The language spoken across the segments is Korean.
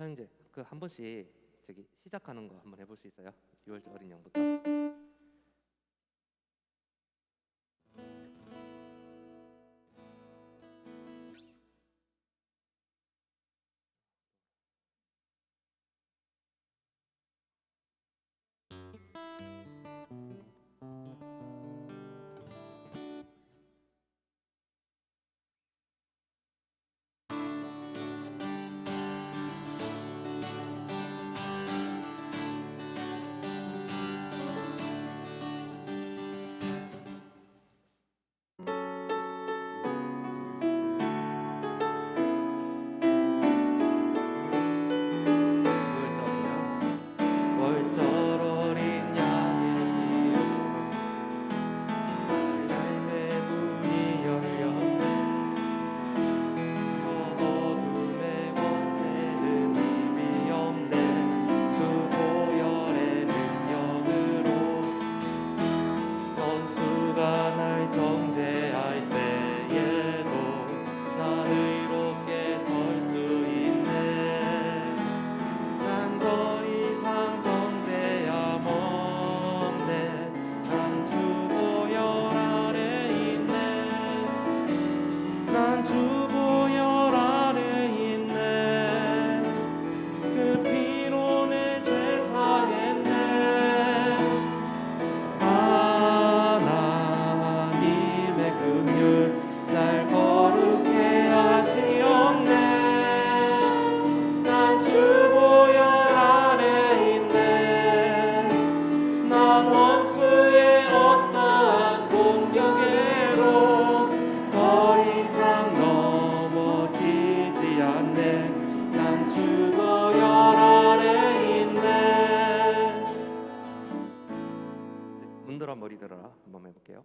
자, 이제 그 한 번씩 저기 시작하는 거 한번 해볼 수 있어요? 6월 어린 양부터. 문들어 머리 들어라 한번 해볼게요.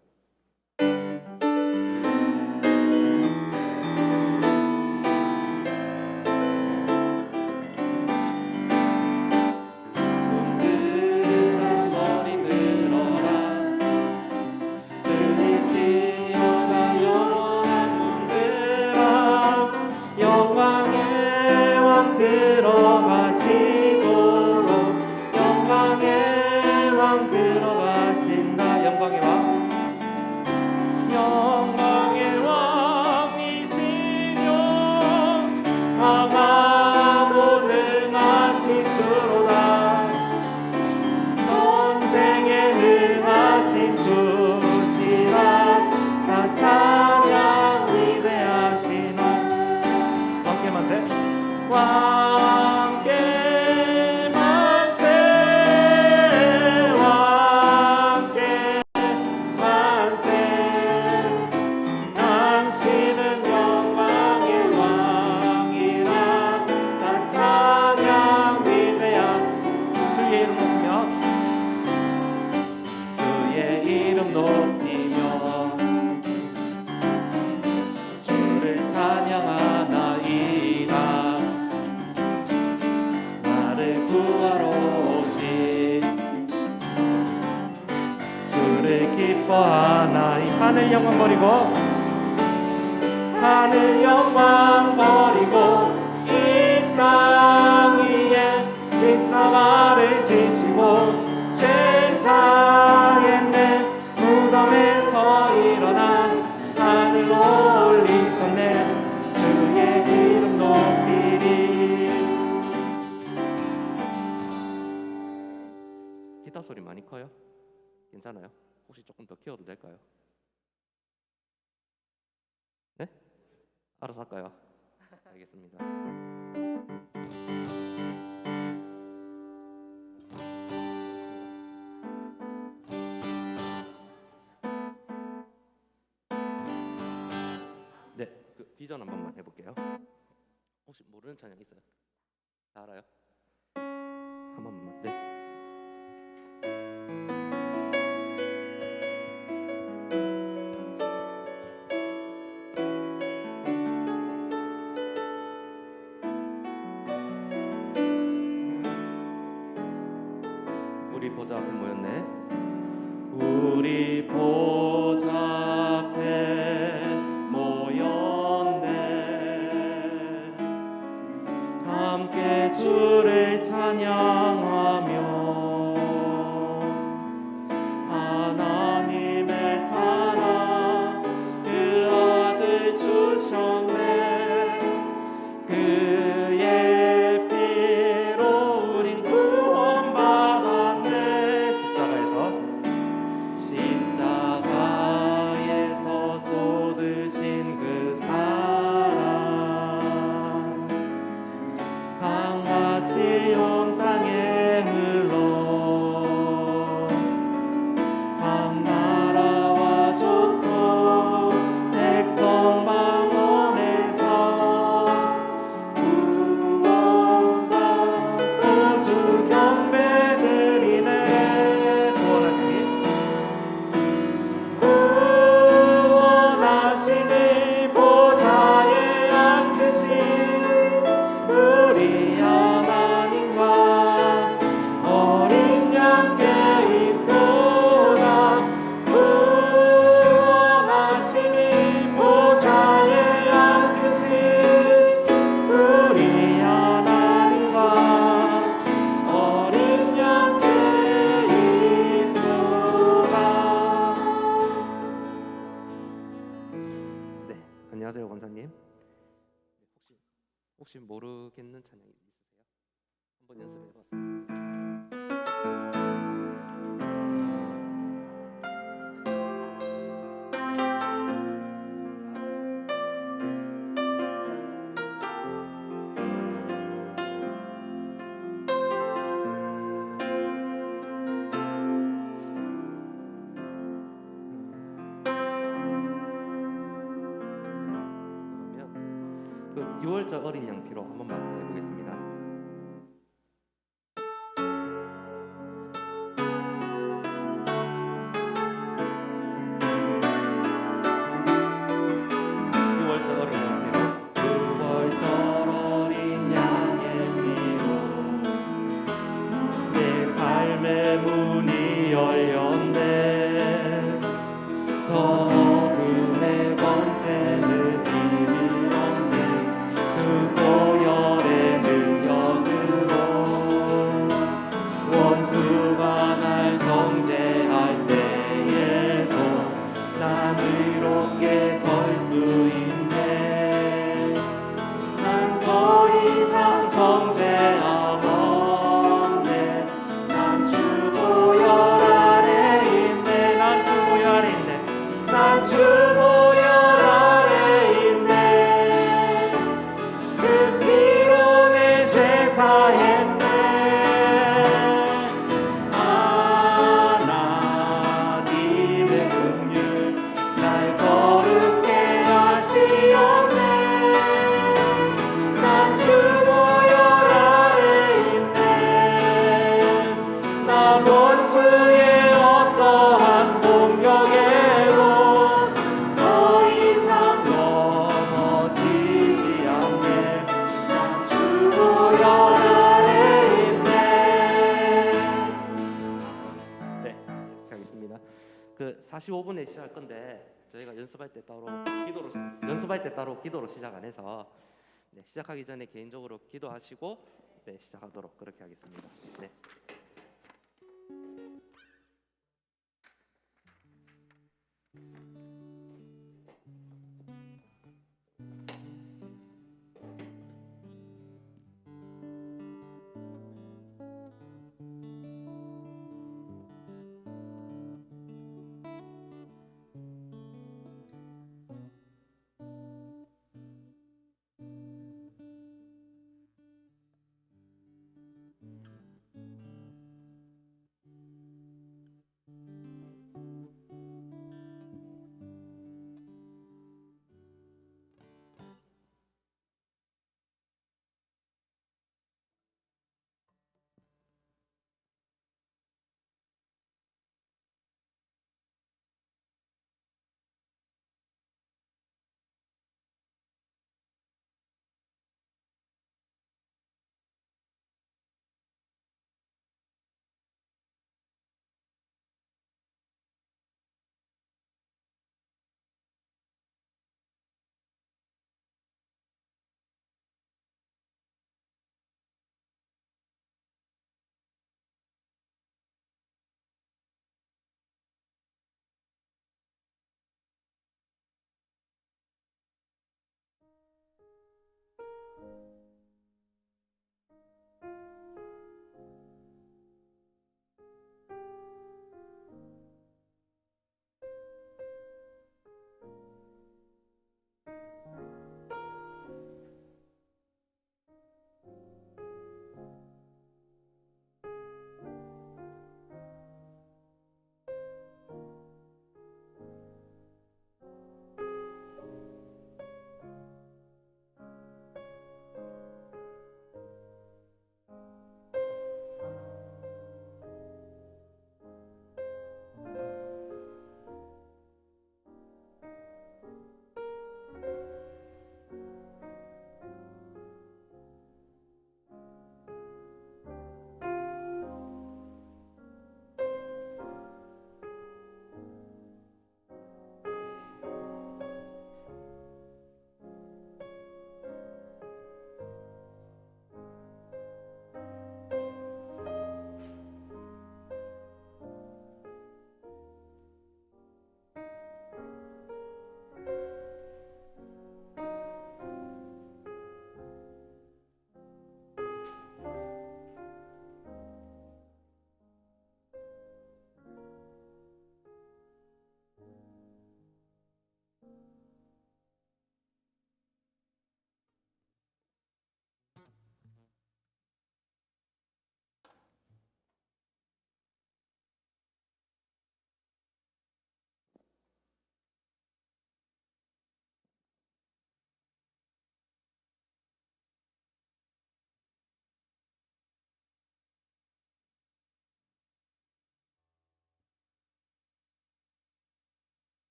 하늘 영광 버리고 하늘 영광 버리고 이 땅 위에 십자가를 지시고 제사의 내 무덤에서 일어나 하늘로 올리셨네. 주의 이름 높이리. 기타 소리 많이 커요? 괜찮아요? 혹시 조금 더 키워도 될까요? 네? 알아서 할까요? 알겠습니다. 네, 그 비전 한 번만 해볼게요. 혹시 모르는 찬양 있어요? 다 알아요? 한 번만. 네. 우리 보좌 앞에 모였네. 우리 보좌 앞에 모였네. 함께 주를 찬양하며 하나님의 사랑 그 아들 주셨네. 그의 피로 우린 구원받았네. 십자가에서 쏟으신 그 사랑 강같이 온 땅에 흘러 각 나라와 족속 백성 방언에서 구원받고 주 경배 드리네. 구원하시니 보좌에 앉으신 우리 하나님과 어린 양께 있도다. 구원하시니 보좌에 앉으신 우리 하나님과 어린 양께 있도다. 네, 안녕하세요 권사님. 혹시 모르겠는 찬양이 있으세요? 한번 연습해봤어요. 그러면 그 6월절 어린 양 피로 한 번만 더 해보겠습니다. 삶의 문이 열렸네. 저 어둠의 권세는 이밀었네. 그 보혈의 능력으로 원수가 날 정죄할 때에도 난 의롭게 설 수 있네. 난 더 이상 정죄함 없네. 난 주 보혈 아래 있네. 난 주 보혈 아래 있네. 난 주 보혈 아래 있네. 그 피로 내 죄 사했네. 하나님의 긍휼 날 거룩해 하시었네. 난 주 보혈 아래 있네. 난 원수의 어떠한 공격에도 더 이상 넘어지지 않네. 난 주 보혈 아래 45분에 시작할 건데 저희가 연습할 때 따로 기도로 시작 안 해서 네, 시작하기 전에 개인적으로 기도하시고 네, 시작하도록 그렇게 하겠습니다. 네.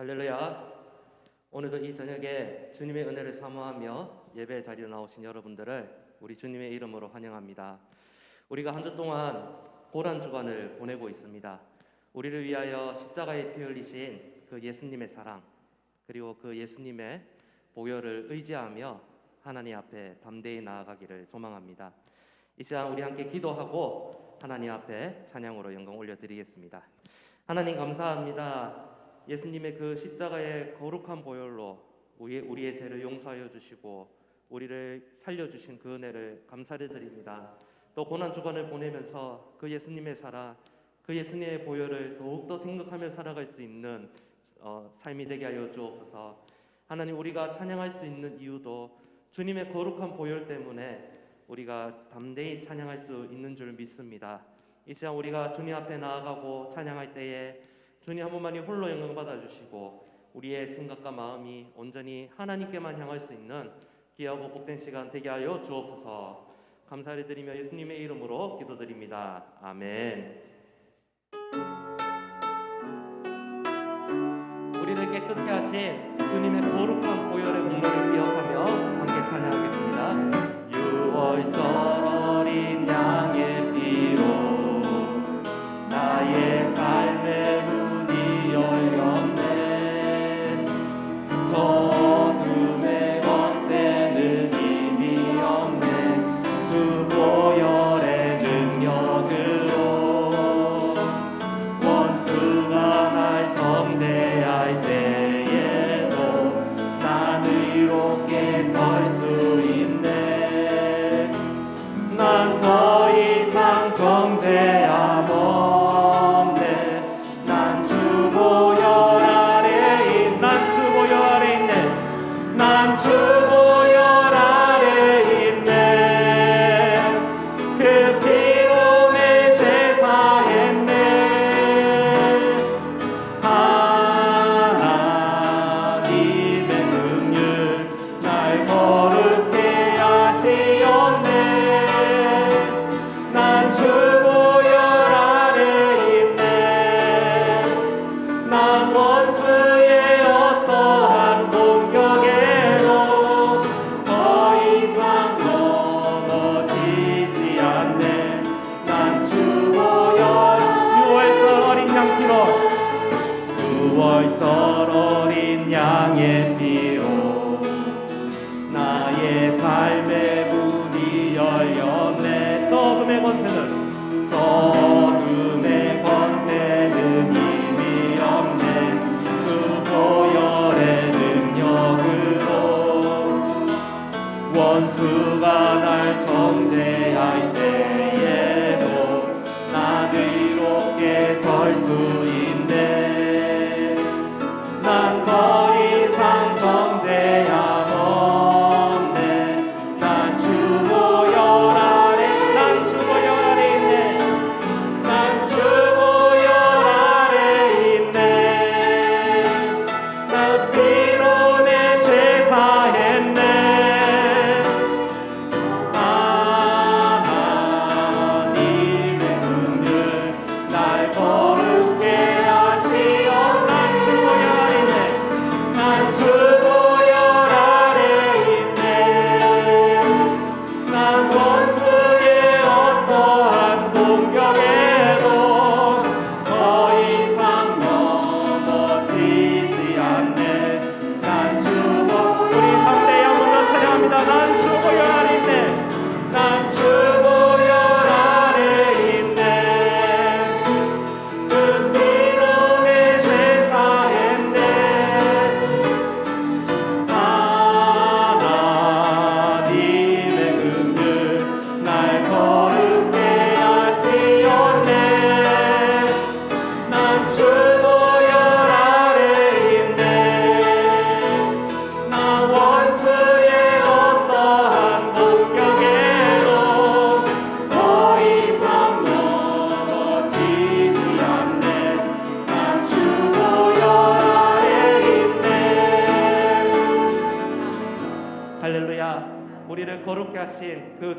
할렐루야. 오늘도 이 저녁에 주님의 은혜를 사모하며 예배 자리로 나오신 여러분들을 우리 주님의 이름으로 환영합니다. 우리가 한 주 동안 고난 주간을 보내고 있습니다. 우리를 위하여 십자가에 피 흘리신 그 예수님의 사랑, 그리고 그 예수님의 보혈을 의지하며 하나님 앞에 담대히 나아가기를 소망합니다. 이 시간 우리 함께 기도하고 하나님 앞에 찬양으로 영광 올려드리겠습니다. 하나님 감사합니다. 예수님의 그 십자가의 거룩한 보혈로 우리의 죄를 용서하여 주시고 우리를 살려주신 그 은혜를 감사를 드립니다. 또 고난주간을 보내면서 그 예수님의 사랑, 그 예수님의 보혈을 더욱더 생각하며 살아갈 수 있는 삶이 되게 하여 주옵소서. 하나님, 우리가 찬양할 수 있는 이유도 주님의 거룩한 보혈 때문에 우리가 담대히 찬양할 수 있는 줄 믿습니다. 이 시간 우리가 주님 앞에 나아가고 찬양할 때에 주님 한 분만이 홀로 영광 받아주시고 우리의 생각과 마음이 온전히 하나님께만 향할 수 있는 귀하고 복된 시간 되게 하여 주옵소서. 감사를 드리며 예수님의 이름으로 기도드립니다. 아멘. 우리를 깨끗게 하신 주님의 거룩한 보혈의 공로를 기억하며 함께 찬양하겠습니다. 6월절 어린 양의 피로 나의 삶의 문이 열렸네. 어둠의 권세는 이미 없네. 주 보혈의 능력으로 원수가 날 정죄할 때에도 난 의롭게 설 수 있네. 난 더 이상 정죄함 없네. 난 주 보혈 아래 있네. 난 주 보혈 아래 있네. 그 피로 내 죄 사했네. 하나님의 긍휼 날 거룩해 하시옵네. 난 주 보혈 아래 있네. 난 원수의 어떠한 공격에도 더 이상 넘어지지 않네. 난 주 보혈 6월절 어린 양 피로 6월절 어린 양의 피로 나의 삶의 문이 열렸네. 저금의 권세는 이미 없네. 주 보혈의 능력으로 원수가 날 정죄할 때에도 난 의롭게 설 수 있네. 난 더 이상 정죄함 없네. 난 주 보혈 아래 있네. 난 주 보혈 아래 있네. 난 피로 내 죄 사했네. 하나님의 긍휼 날 거룩해 하시오. 난 주 보혈 아래 있네. 난 주 보혈 아래 있네. 난 원수의 어떠한 공격에도 더 이상 넘어지지 않네. 난 주 보혈 우리 함께 한번 더 찬양합니다. 난 주 보혈 아래 있네. 난 주 보혈 아래 있네. 그 피로 내 죄 사했네. 하나님의 긍휼 날 거룩해 하시옵네. 난 주 보혈 아래 있네. 나 원수의 어떠한 공격에도 더 이상 넘어지지 않네. 난 주 보혈 아래 있네. 할렐루야. 우리를 거룩해 하신 그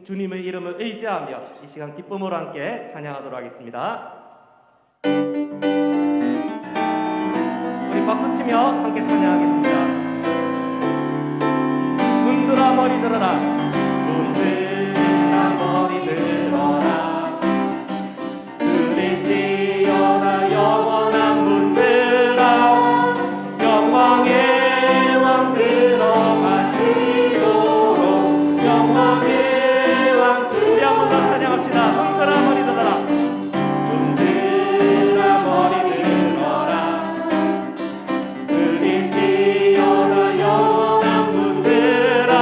주님의 이름을 의지하며 이 시간 기쁨으로 함께 찬양하도록 하겠습니다. 우리 박수치며 함께 찬양하겠습니다. 문들아 머리 들어라. 문들아 머리 들어라. 그릴지어다 영원한 문들아. 영광의 왕 들어가시도록. 영광의 왕 우리 한번 더 찬양합시다. 문들아 머리 들어라. 문들아 머리 들어라. 그릴지어다 영원한 문들아.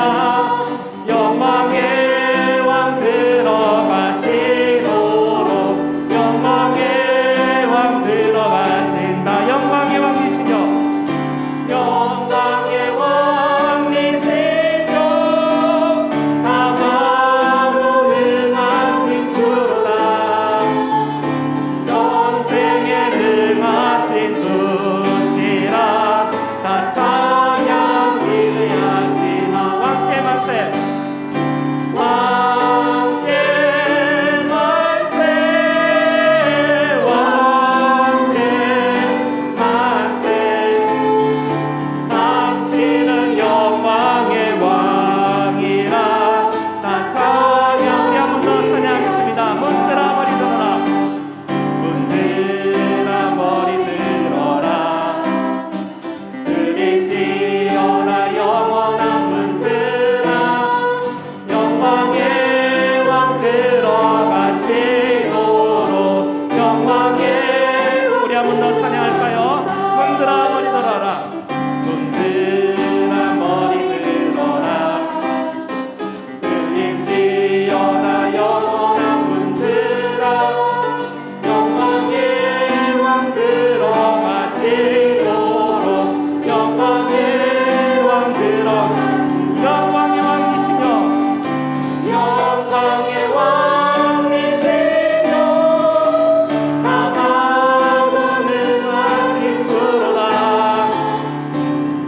인도하시도록 영광의 우리 한 번 더 찬양할까요? 문들아 머리 들어라 문들아 머리 들어라 들림지어다 영원한 문들아 영광의 왕 들어가시도록 영광의 왕 들어가시도록 영광의 왕이시며 영광의 왕이시며 나가고 능하신 주로다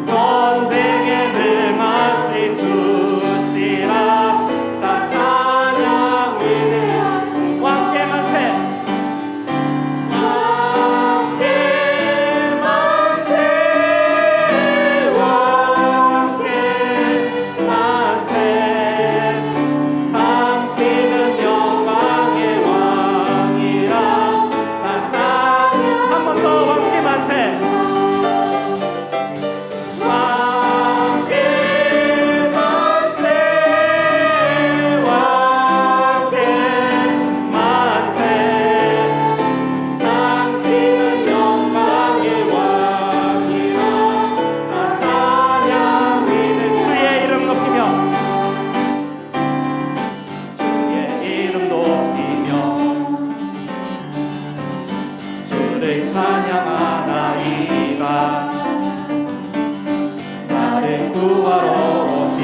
전쟁에 능하신 주시라 나 찬양 위대하신 왕께 만세 왕께 만세 왕께 만세 당신은 영광의 왕이라 나 찬양 한 번 더 왕께 만세 왕께 만세 왕께 만세 당신은 영광의 왕이라 나 찬양 위대 주의 이름 높이며 주의 이름 높이며 주를 찬양하나이다 나를 구하러 오신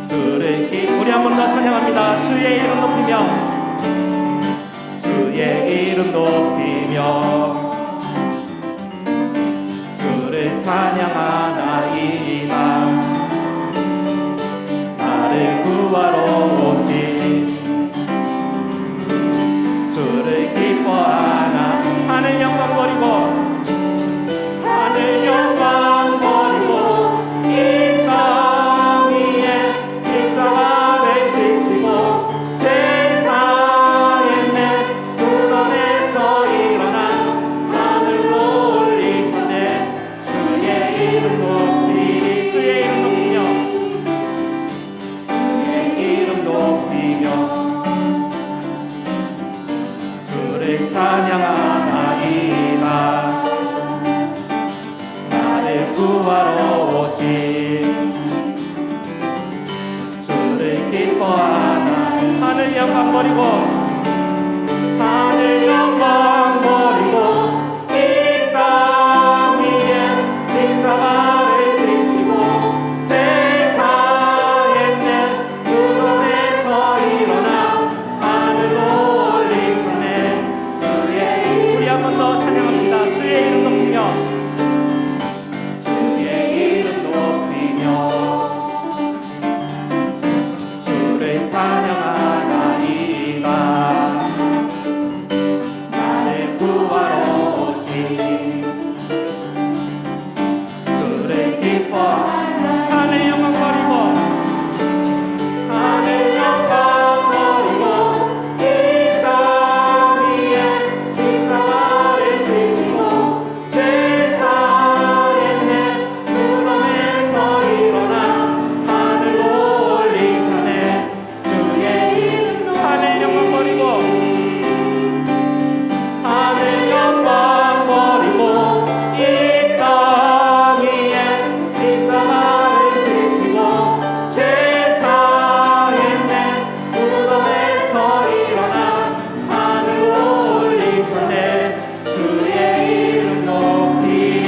주를 우리 한 번 더 찬양합니다 주의 이름 높이며 주의 이름 높이며 주를 찬양하나이다 나를 구하러 오신 주를 기뻐하나 하늘 영광 버리고 하늘 영광 버리고 이 땅 위에 십자가를 지시고 제사의 내 무덤에서 일어나 하늘로 올리시네 주의 이름 높이리 주의 이름 높이며 주의 이름 높이며 주를 찬양하나이다 나를 구하러 오신 주를 기뻐하나 하늘 영광 버리고 하늘 영광 버리고 이 땅 위에 십자가를 지시고 제사의 내 무덤에서 일어나 하늘로 올리시네 주의 우리 한 번 더 찬양합시다 주의 이름 높이며 주의 이름 높이며 주를 찬양하나이다 나를 구하러 오신 주를 기뻐하나 하늘 영광 버리고 하늘 영광 버리고 이 땅 위에 십자가를 지시고 제사의 내 무덤에서 일어나 하늘로 올리시네 주의 이름 하늘 영광 버리고 하늘 영광 버리고 이 땅 위에 십자가를 지시고 제사의 내 무덤에서 일어나 하늘로 올리시네 주의 이름 높이리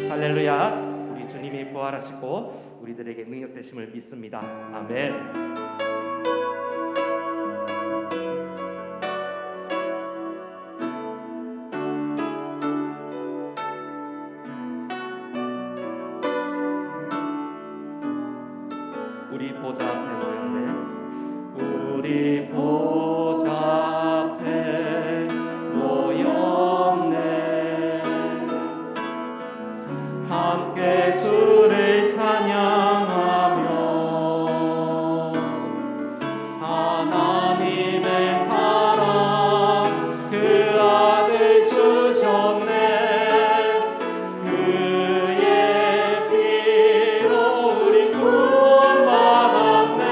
할렐루야 우리 주님이 부활하시고 우리들에게 능력 되심을 믿습니다 아멘 우리 보좌 앞에 모였네 우리 보좌 앞에 모였네 함께 주를 찬양하며 하나님의 사랑 그 아들 주셨네 그의 피로 우리 구원받았네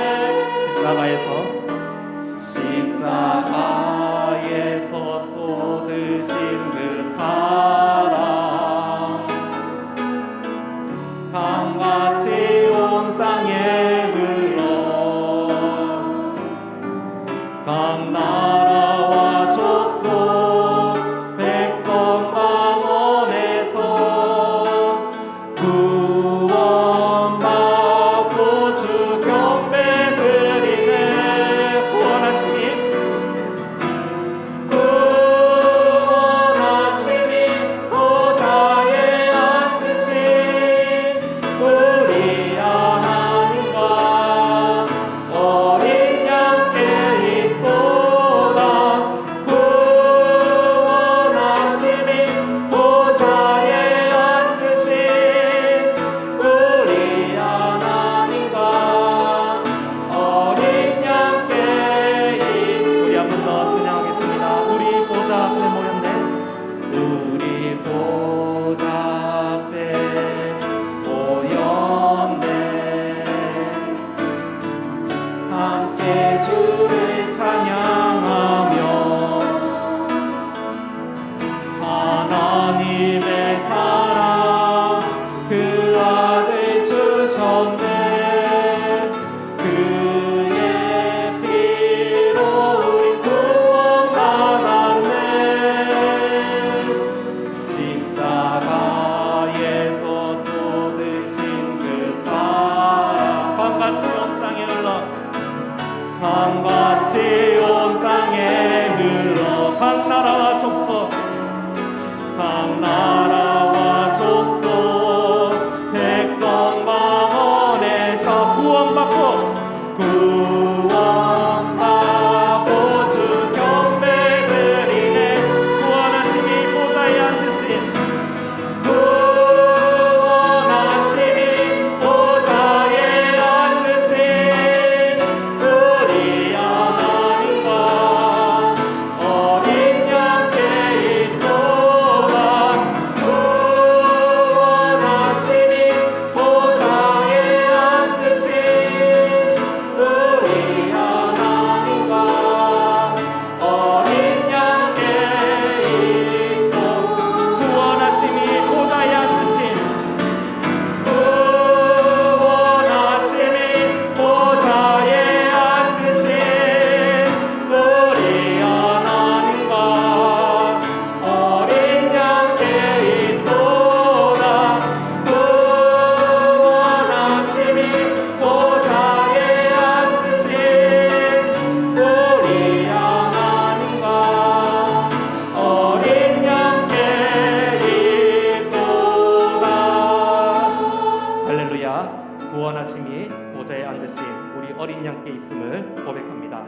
하나님이 보좌에 앉으신 우리 어린 양께 있음을 고백합니다.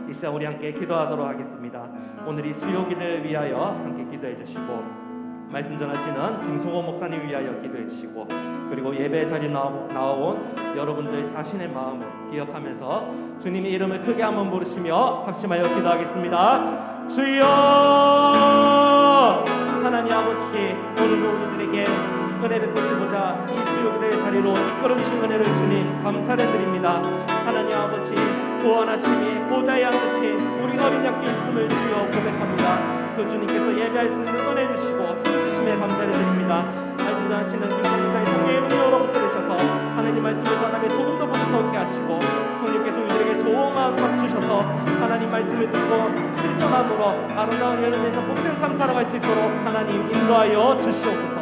이 시간 우리 함께 기도하도록 하겠습니다. 오늘 이 수요기를 위하여 함께 기도해 주시고 말씀 전하시는 김성호 목사님 위하여 기도해 주시고 그리고 예배 자리에 나온 여러분들 자신의 마음을 기억하면서 주님의 이름을 크게 한번 부르시며 합심하여 기도하겠습니다. 주여 하나님 아버지, 오늘도 우리들에게 은혜 베푸시고자 이 수요기도의 자리로 이끌어주신 은혜를 주님 감사를 드립니다. 하나님 아버지, 구원하심이 보좌에 앉으신 우리 어린 양께 있음을 주여 고백합니다. 그 주님께서 예배할 수 있는 은혜 주시고 주심에 감사를 드립니다. 말씀 전하시는 김성사의 성령의 능력으로 붙들으셔서 하나님 말씀을 전하며 조금 더 부족하게 하시고 성령께서 우리들에게 좋은 마음 주셔서 하나님 말씀을 듣고 실천함으로 아름다운 열매맺는 복된 삶 살아갈 수 있도록 하나님 인도하여 주시옵소서.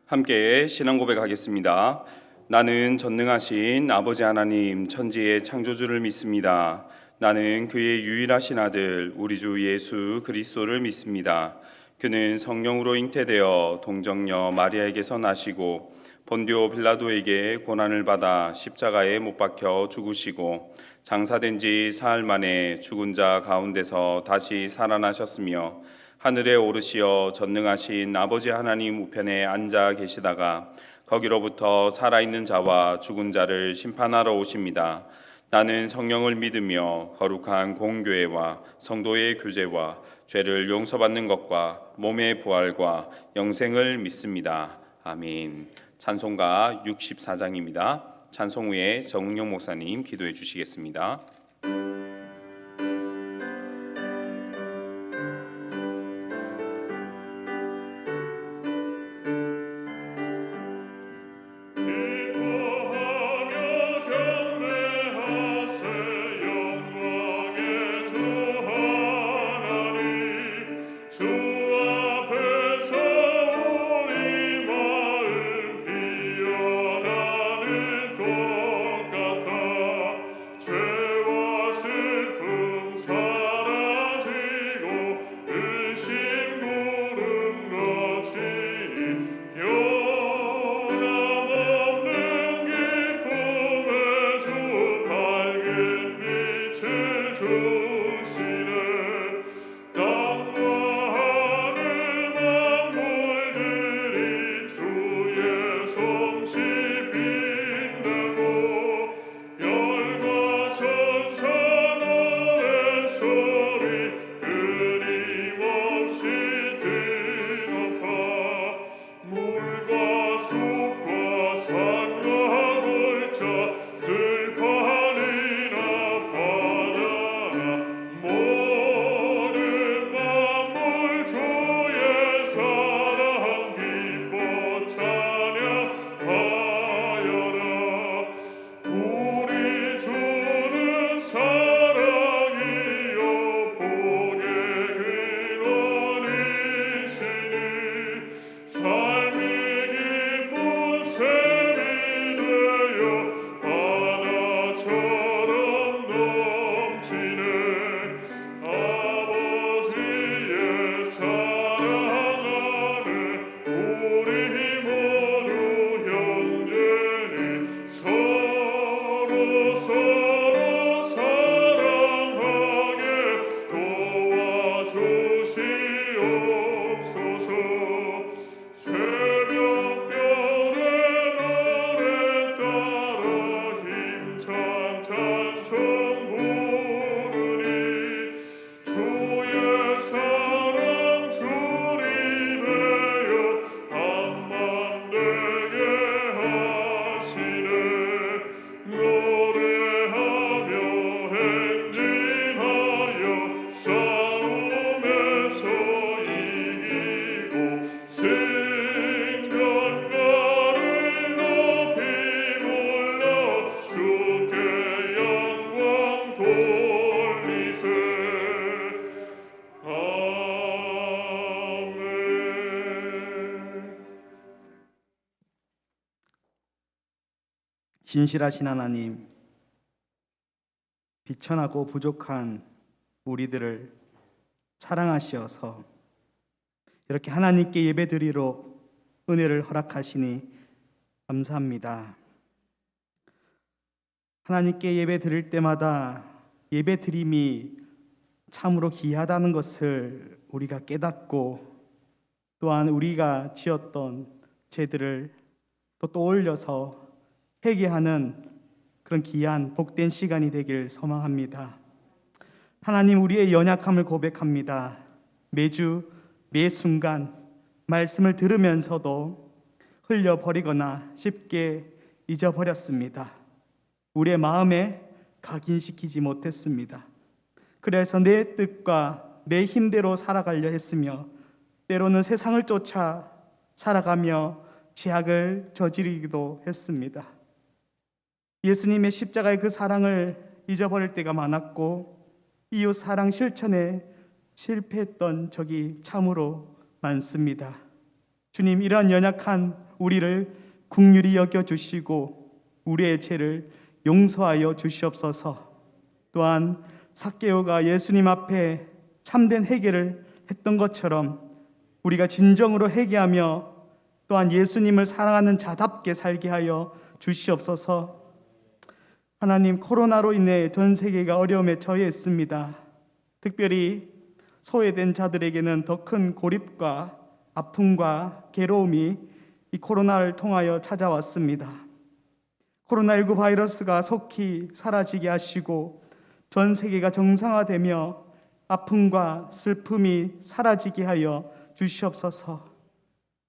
함께 신앙 고백하겠습니다. 나는 전능하신 아버지 하나님 천지의 창조주를 믿습니다. 나는 그의 유일하신 아들 우리 주 예수 그리스도를 믿습니다. 그는 성령으로 잉태되어 동정녀 마리아에게서 나시고 본디오 빌라도에게 고난을 받아 십자가에 못 박혀 죽으시고 장사된 지 사흘 만에 죽은 자 가운데서 다시 살아나셨으며 하늘에 오르시어 전능하신 아버지 하나님 우편에 앉아 계시다가 거기로부터 살아있는 자와 죽은 자를 심판하러 오십니다. 나는 성령을 믿으며 거룩한 공교회와 성도의 교제와 죄를 용서받는 것과 몸의 부활과 영생을 믿습니다. 아멘. 찬송가 64장입니다. 찬송 후에 정은영 목사님 기도해 주시겠습니다. 진실하신 하나님, 비천하고 부족한 우리들을 사랑하시어서 이렇게 하나님께 예배드리러 은혜를 허락하시니 감사합니다. 하나님께 예배 드릴 때마다 예배 드림이 참으로 귀하다는 것을 우리가 깨닫고, 또한 우리가 지었던 죄들을 또 떠올려서 회개하는 그런 귀한 복된 시간이 되길 소망합니다. 하나님, 우리의 연약함을 고백합니다. 매주 매 순간 말씀을 들으면서도 흘려버리거나 쉽게 잊어버렸습니다. 우리의 마음에 각인시키지 못했습니다. 그래서 내 뜻과 내 힘대로 살아가려 했으며, 때로는 세상을 쫓아 살아가며 죄악을 저지르기도 했습니다. 예수님의 십자가의 그 사랑을 잊어버릴 때가 많았고, 이웃 사랑 실천에 실패했던 적이 참으로 많습니다. 주님, 이러한 연약한 우리를 긍휼히 여겨주시고 우리의 죄를 용서하여 주시옵소서. 또한 삭개오가 예수님 앞에 참된 회개를 했던 것처럼 우리가 진정으로 회개하며 또한 예수님을 사랑하는 자답게 살게 하여 주시옵소서. 하나님, 코로나로 인해 전 세계가 어려움에 처해 있습니다. 특별히 소외된 자들에게는 더 큰 고립과 아픔과 괴로움이 이 코로나를 통하여 찾아왔습니다. 코로나19 바이러스가 속히 사라지게 하시고 전 세계가 정상화되며 아픔과 슬픔이 사라지게 하여 주시옵소서.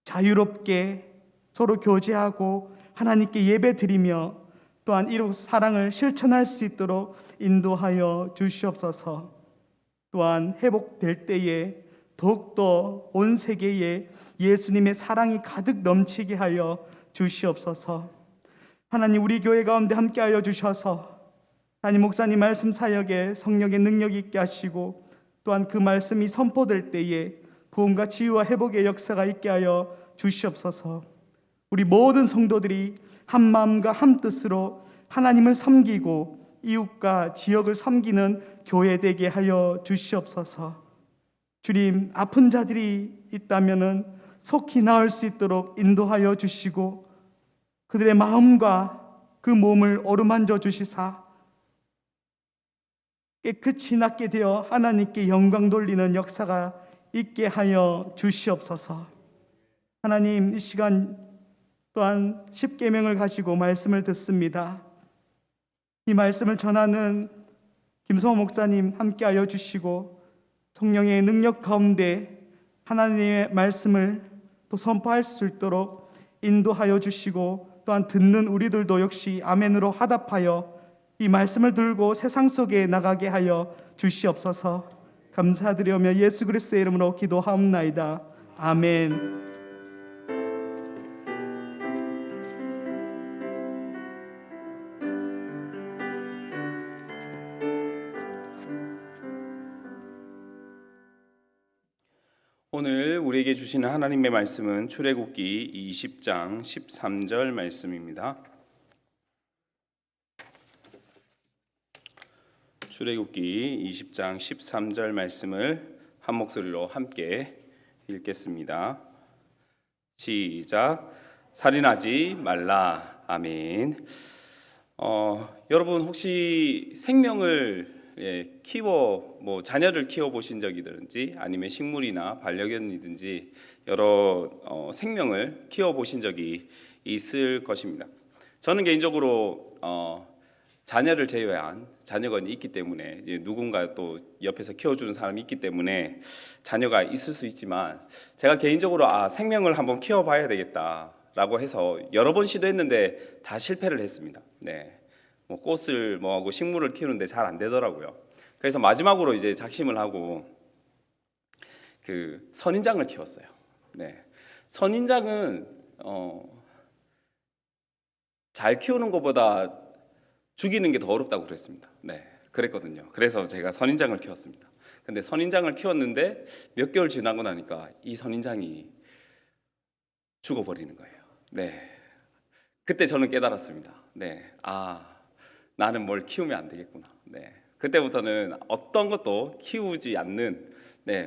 자유롭게 서로 교제하고 하나님께 예배드리며 또한 이웃 사랑을 실천할 수 있도록 인도하여 주시옵소서. 또한 회복될 때에 더욱더 온 세계에 예수님의 사랑이 가득 넘치게 하여 주시옵소서. 하나님, 우리 교회 가운데 함께하여 주셔서 담임 목사님 말씀 사역에 성령의 능력이 있게 하시고, 또한 그 말씀이 선포될 때에 구원과 치유와 회복의 역사가 있게 하여 주시옵소서. 우리 모든 성도들이 한 마음과 한 뜻으로 하나님을 섬기고 이웃과 지역을 섬기는 교회 되게 하여 주시옵소서. 주님, 아픈 자들이 있다면은 속히 나을 수 있도록 인도하여 주시고 그들의 마음과 그 몸을 어루만져 주시사 깨끗이 낫게 되어 하나님께 영광 돌리는 역사가 있게 하여 주시옵소서. 하나님, 이 시간 또한 십계명을 가지고 말씀을 듣습니다. 이 말씀을 전하는 김성호 목사님 함께하여 주시고 성령의 능력 가운데 하나님의 말씀을 또 선포할 수 있도록 인도하여 주시고, 또한 듣는 우리들도 역시 아멘으로 화답하여 이 말씀을 들고 세상 속에 나가게 하여 주시옵소서. 감사드리며 예수 그리스도의 이름으로 기도하옵나이다. 아멘. 오늘 우리에게 주시는 하나님의 말씀은 출애굽기 20장 13절 말씀입니다. 출애굽기 20장 13절 말씀을 한 목소리로 함께 읽겠습니다. 시작. 살인하지 말라. 아멘. 여러분 혹시 생명을 자녀를 키워 보신 적이든지 아니면 식물이나 반려견이든지 여러 생명을 키워 보신 적이 있을 것입니다. 저는 개인적으로 자녀를 제외한 자녀가 있기 때문에 누군가 또 옆에서 키워주는 사람이 있기 때문에 자녀가 있을 수 있지만, 제가 개인적으로 생명을 한번 키워봐야 되겠다라고 해서 여러 번 시도했는데 다 실패를 했습니다. 꽃을 하고 식물을 키우는데 잘 안 되더라고요. 그래서 마지막으로 이제 작심을 하고 그 선인장을 키웠어요. 선인장은 잘 키우는 것보다 죽이는 게 더 어렵다고 그랬습니다. 그랬거든요. 그래서 제가 선인장을 키웠습니다. 근데 선인장을 키웠는데 몇 개월 지나고 나니까 이 선인장이 죽어버리는 거예요. 그때 저는 깨달았습니다. 나는 뭘 키우면 안 되겠구나. 그때부터는 어떤 것도 키우지 않는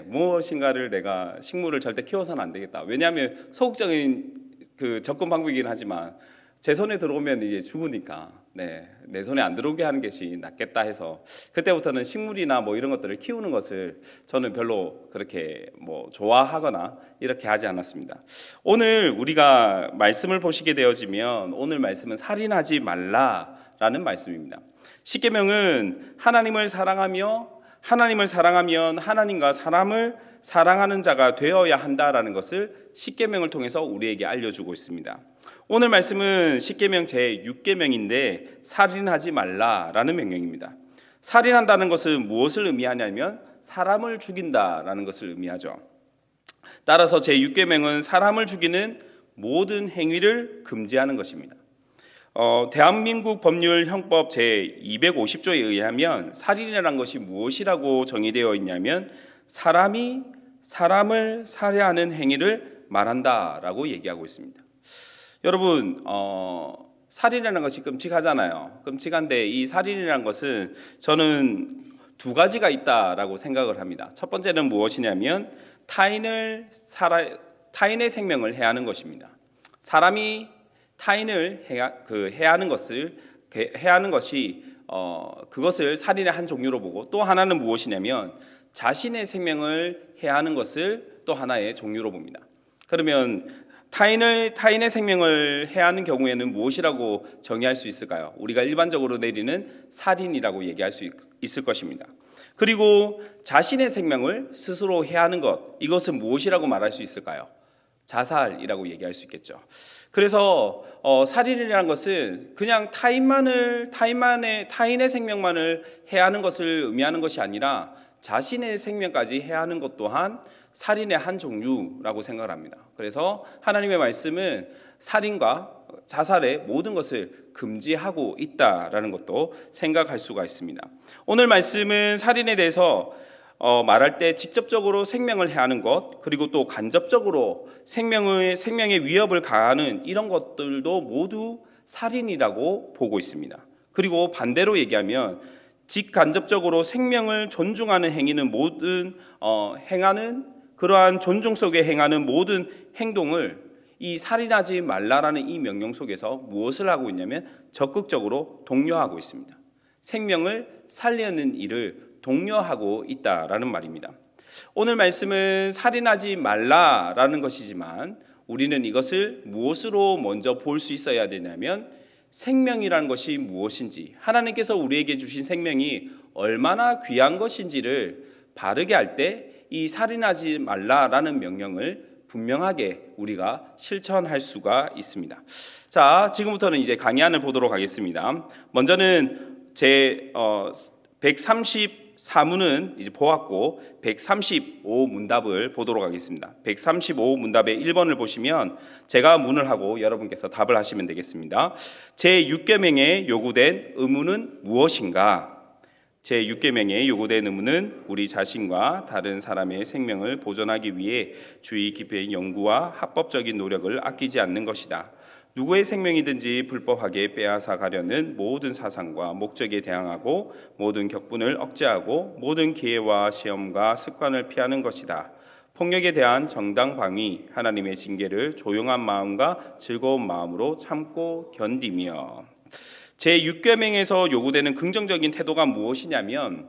무엇인가를 내가 식물을 절대 키워서는 안 되겠다. 왜냐하면 소극적인 그 접근 방법이긴 하지만 제 손에 들어오면 이제 죽으니까 내 손에 안 들어오게 하는 것이 낫겠다 해서 그때부터는 식물이나 뭐 이런 것들을 키우는 것을 저는 별로 그렇게 뭐 좋아하거나 이렇게 하지 않았습니다. 오늘 우리가 말씀을 보시게 되어지면 오늘 말씀은 살인하지 말라라는 말씀입니다. 십계명은 하나님을 사랑하면 하나님과 사람을 사랑하는 자가 되어야 한다라는 것을 십계명을 통해서 우리에게 알려주고 있습니다. 오늘 말씀은 십계명 제6계명인데 살인하지 말라라는 명령입니다. 살인한다는 것은 무엇을 의미하냐면 사람을 죽인다라는 것을 의미하죠. 따라서 제6계명은 사람을 죽이는 모든 행위를 금지하는 것입니다. 대한민국 법률 형법 제250조에 의하면 살인이라는 것이 무엇이라고 정의되어 있냐면 사람이 사람을 살해하는 행위를 말한다라고 얘기하고 있습니다. 여러분, 살인이라는 것이 끔찍하잖아요. 끔찍한데 이 살인이라는 것은 저는 두 가지가 있다라고 생각을 합니다. 첫 번째는 무엇이냐면 타인의 생명을 해하는 것입니다. 사람이 타인을 해하는 것이 그것을 살인의 한 종류로 보고, 또 하나는 무엇이냐면 자신의 생명을 해하는 것을 또 하나의 종류로 봅니다. 그러면 타인의 생명을 해하는 경우에는 무엇이라고 정의할 수 있을까요? 우리가 일반적으로 내리는 살인이라고 얘기할 수 있을 것입니다. 그리고 자신의 생명을 스스로 해하는 것, 이것은 무엇이라고 말할 수 있을까요? 자살이라고 얘기할 수 있겠죠. 그래서 살인이라는 것은 그냥 타인의 생명만을 해하는 것을 의미하는 것이 아니라 자신의 생명까지 해하는 것 또한 살인의 한 종류라고 생각을 합니다. 그래서 하나님의 말씀은 살인과 자살의 모든 것을 금지하고 있다라는 것도 생각할 수가 있습니다. 오늘 말씀은 살인에 대해서 말할 때 직접적으로 생명을 해하는 것, 그리고 또 간접적으로 생명에 위협을 가하는 이런 것들도 모두 살인이라고 보고 있습니다. 그리고 반대로 얘기하면 직간접적으로 생명을 존중하는 행위는 그러한 존중 속에 행하는 모든 행동을 이 살인하지 말라라는 이 명령 속에서 무엇을 하고 있냐면 적극적으로 독려하고 있습니다. 생명을 살리는 일을 독려하고 있다라는 말입니다. 오늘 말씀은 살인하지 말라라는 것이지만 우리는 이것을 무엇으로 먼저 볼 수 있어야 되냐면 생명이라는 것이 무엇인지, 하나님께서 우리에게 주신 생명이 얼마나 귀한 것인지를 바르게 할 때 이 살인하지 말라라는 명령을 분명하게 우리가 실천할 수가 있습니다. 자, 지금부터는 이제 강의안을 보도록 하겠습니다. 먼저는 제 134문은 이제 보았고 135 문답을 보도록 하겠습니다. 135 문답의 1번을 보시면 제가 문을 하고 여러분께서 답을 하시면 되겠습니다. 제6계명에 요구된 의무는 무엇인가? 제6계명에 요구된 의무는 우리 자신과 다른 사람의 생명을 보존하기 위해 주의 깊은 연구와 합법적인 노력을 아끼지 않는 것이다. 누구의 생명이든지 불법하게 빼앗아 가려는 모든 사상과 목적에 대항하고 모든 격분을 억제하고 모든 기회와 시험과 습관을 피하는 것이다. 폭력에 대한 정당 방위, 하나님의 징계를 조용한 마음과 즐거운 마음으로 참고 견디며. 제6계명에서 요구되는 긍정적인 태도가 무엇이냐면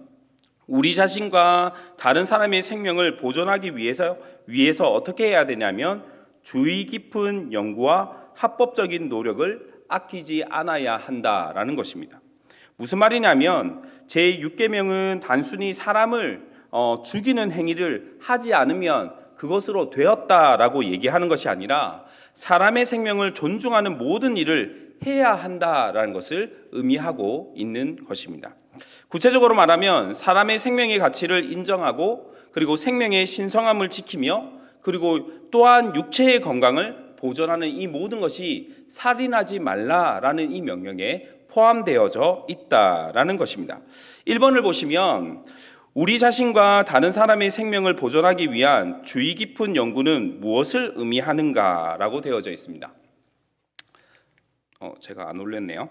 우리 자신과 다른 사람의 생명을 보존하기 위해서 어떻게 해야 되냐면 주의 깊은 연구와 합법적인 노력을 아끼지 않아야 한다라는 것입니다. 무슨 말이냐면 제6계명은 단순히 사람을 죽이는 행위를 하지 않으면 그것으로 되었다라고 얘기하는 것이 아니라 사람의 생명을 존중하는 모든 일을 해야 한다라는 것을 의미하고 있는 것입니다. 구체적으로 말하면 사람의 생명의 가치를 인정하고 그리고 생명의 신성함을 지키며 그리고 또한 육체의 건강을 보존하는 이 모든 것이 살인하지 말라라는 이 명령에 포함되어져 있다라는 것입니다. 1번을 보시면 우리 자신과 다른 사람의 생명을 보존하기 위한 주의 깊은 연구는 무엇을 의미하는가라고 되어져 있습니다. 제가 안 올렸네요.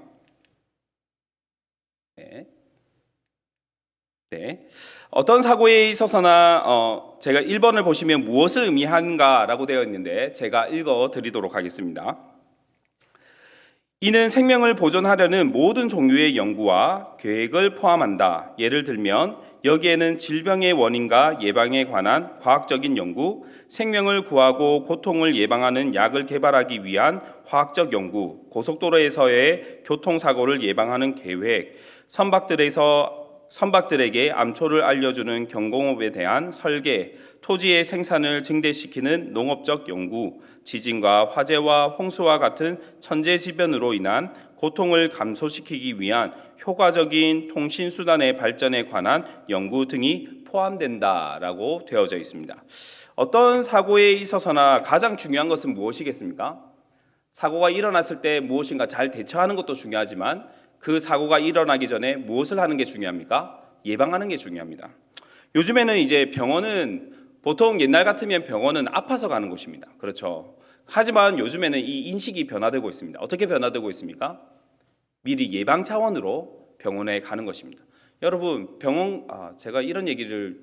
네. 어떤 사고에 있어서나 제가 1번을 보시면 무엇을 의미하는가라고 되어 있는데 제가 읽어 드리도록 하겠습니다. 이는 생명을 보존하려는 모든 종류의 연구와 계획을 포함한다. 예를 들면 여기에는 질병의 원인과 예방에 관한 과학적인 연구, 생명을 구하고 고통을 예방하는 약을 개발하기 위한 화학적 연구, 고속도로에서의 교통사고를 예방하는 계획, 선박들에게 암초를 알려주는 경공업에 대한 설계, 토지의 생산을 증대시키는 농업적 연구, 지진과 화재와 홍수와 같은 천재지변으로 인한 고통을 감소시키기 위한 효과적인 통신수단의 발전에 관한 연구 등이 포함된다라고 되어져 있습니다. 어떤 사고에 있어서나 가장 중요한 것은 무엇이겠습니까? 사고가 일어났을 때 무엇인가 잘 대처하는 것도 중요하지만 그 사고가 일어나기 전에 무엇을 하는 게 중요합니까? 예방하는 게 중요합니다. 요즘에는 이제 병원은 보통 옛날 같으면 병원은 아파서 가는 곳입니다. 그렇죠. 하지만 요즘에는 이 인식이 변화되고 있습니다. 어떻게 변화되고 있습니까? 미리 예방 차원으로 병원에 가는 것입니다. 여러분 제가 이런 얘기를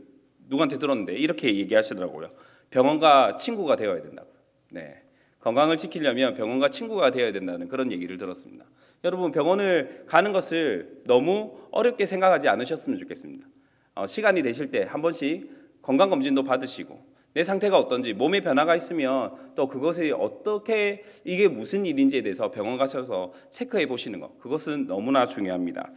누구한테 들었는데 이렇게 얘기하시더라고요. 병원과 친구가 되어야 된다고. 네. 건강을 지키려면 병원과 친구가 되어야 된다는 그런 얘기를 들었습니다. 여러분 병원을 가는 것을 너무 어렵게 생각하지 않으셨으면 좋겠습니다. 시간이 되실 때 한 번씩 건강검진도 받으시고 내 상태가 어떤지, 몸에 변화가 있으면 또 그것이 어떻게 이게 무슨 일인지에 대해서 병원 가셔서 체크해 보시는 것, 그것은 너무나 중요합니다.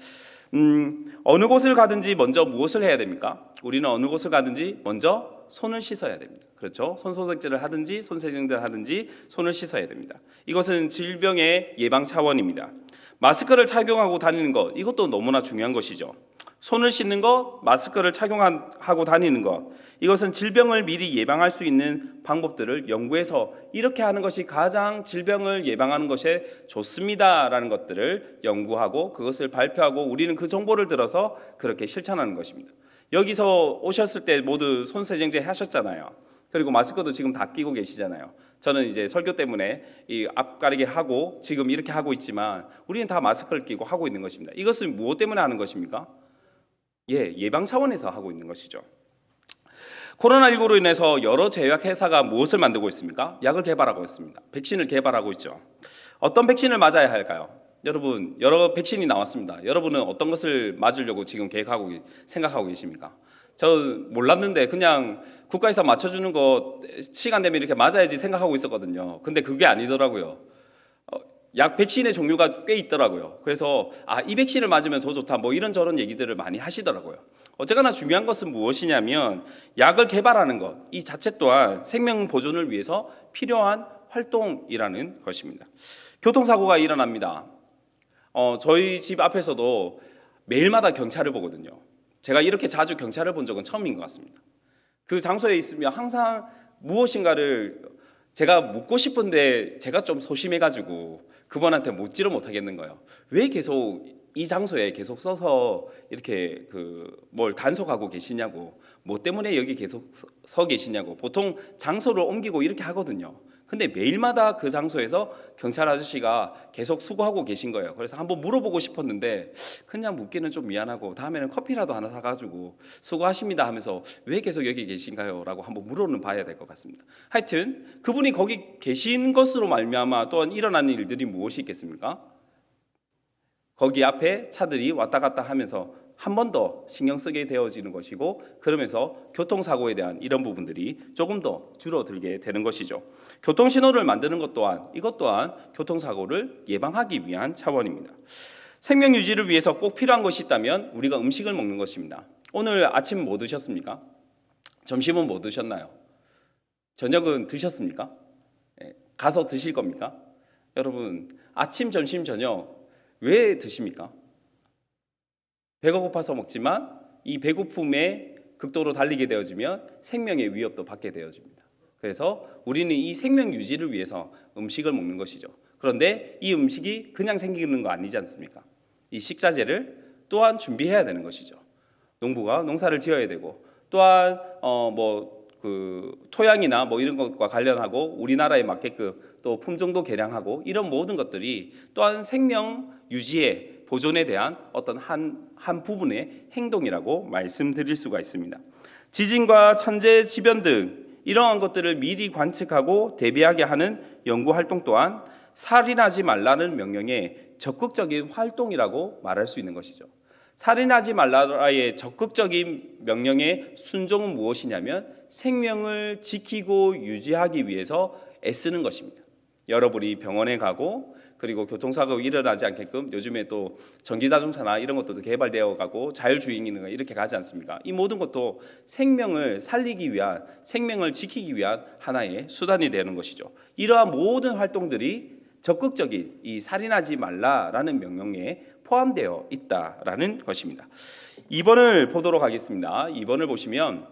어느 곳을 가든지 먼저 무엇을 해야 됩니까? 우리는 어느 곳을 가든지 먼저 손을 씻어야 됩니다. 그렇죠? 손소독제를 하든지 손세정제를 하든지 손을 씻어야 됩니다. 이것은 질병의 예방 차원입니다. 마스크를 착용하고 다니는 것, 이것도 너무나 중요한 것이죠. 손을 씻는 것, 마스크를 착용하고 다니는 것, 이것은 질병을 미리 예방할 수 있는 방법들을 연구해서 이렇게 하는 것이 가장 질병을 예방하는 것에 좋습니다라는 것들을 연구하고 그것을 발표하고 우리는 그 정보를 들어서 그렇게 실천하는 것입니다. 여기서 오셨을 때 모두 손세정제 하셨잖아요. 그리고 마스크도 지금 다 끼고 계시잖아요. 저는 이제 설교 때문에 이 앞가리게 하고 지금 이렇게 하고 있지만 우리는 다 마스크를 끼고 하고 있는 것입니다. 이것은 무엇 때문에 하는 것입니까? 예방 차원에서 하고 있는 것이죠. 코로나19로 인해서 여러 제약회사가 무엇을 만들고 있습니까? 약을 개발하고 있습니다. 백신을 개발하고 있죠. 어떤 백신을 맞아야 할까요? 여러분, 여러 백신이 나왔습니다. 여러분은 어떤 것을 맞으려고 지금 생각하고 계십니까? 저 몰랐는데 그냥 국가에서 맞춰주는 거 시간 되면 이렇게 맞아야지 생각하고 있었거든요. 근데 그게 아니더라고요. 약 백신의 종류가 꽤 있더라고요. 그래서 이 백신을 맞으면 더 좋다 뭐 이런저런 얘기들을 많이 하시더라고요. 어쨌거나 중요한 것은 무엇이냐면 약을 개발하는 것, 이 자체 또한 생명 보존을 위해서 필요한 활동이라는 것입니다. 교통사고가 일어납니다. 저희 집 앞에서도 매일마다 경찰을 보거든요. 제가 이렇게 자주 경찰을 본 적은 처음인 것 같습니다. 그 장소에 있으면 항상 무엇인가를 제가 묻고 싶은데 제가 좀 소심해가지고 그분한테 묻지를 못하겠는 거예요. 왜 계속 이 장소에 계속 서서 이렇게 뭘 단속하고 계시냐고, 뭐 때문에 여기 계속 서 계시냐고. 보통 장소를 옮기고 이렇게 하거든요. 근데 매일마다 그 장소에서 경찰 아저씨가 계속 수고하고 계신 거예요. 그래서 한번 물어보고 싶었는데 그냥 묻기는 좀 미안하고 다음에는 커피라도 하나 사가지고 수고하십니다 하면서 왜 계속 여기 계신가요? 라고 한번 물어는 봐야 될 것 같습니다. 하여튼 그분이 거기 계신 것으로 말미암아 또한 일어나는 일들이 무엇이 있겠습니까? 거기 앞에 차들이 왔다 갔다 하면서 한 번 더 신경 쓰게 되어지는 것이고 그러면서 교통사고에 대한 이런 부분들이 조금 더 줄어들게 되는 것이죠. 교통신호를 만드는 것 또한 이것 또한 교통사고를 예방하기 위한 차원입니다. 생명 유지를 위해서 꼭 필요한 것이 있다면 우리가 음식을 먹는 것입니다. 오늘 아침 뭐 드셨습니까? 점심은 뭐 드셨나요? 저녁은 드셨습니까? 가서 드실 겁니까? 여러분 아침, 점심, 저녁 왜 드십니까? 배가 고파서 먹지만 이 배고픔에 극도로 달리게 되어지면 생명의 위협도 받게 되어집니다. 그래서 우리는 이 생명 유지를 위해서 음식을 먹는 것이죠. 그런데 이 음식이 그냥 생기는 거 아니지 않습니까? 이 식자재를 또한 준비해야 되는 것이죠. 농부가 농사를 지어야 되고 또한 토양이나 뭐 이런 것과 관련하고 우리나라에 맞게끔 또 품종도 개량하고 이런 모든 것들이 또한 생명 유지에 보존에 대한 어떤 한 부분의 행동이라고 말씀드릴 수가 있습니다. 지진과 천재지변 등 이러한 것들을 미리 관측하고 대비하게 하는 연구 활동 또한 살인하지 말라는 명령의 적극적인 활동이라고 말할 수 있는 것이죠. 살인하지 말라의 적극적인 명령의 순종은 무엇이냐면 생명을 지키고 유지하기 위해서 애쓰는 것입니다. 여러분이 병원에 가고 그리고 교통사고가 일어나지 않게끔 요즘에 또 전기자동차나 이런 것도 개발되어 가고 자율주행이나 이렇게 가지 않습니까? 이 모든 것도 생명을 살리기 위한, 생명을 지키기 위한 하나의 수단이 되는 것이죠. 이러한 모든 활동들이 적극적인 이 살인하지 말라라는 명령에 포함되어 있다라는 것입니다. 2번을 보도록 하겠습니다. 2번을 보시면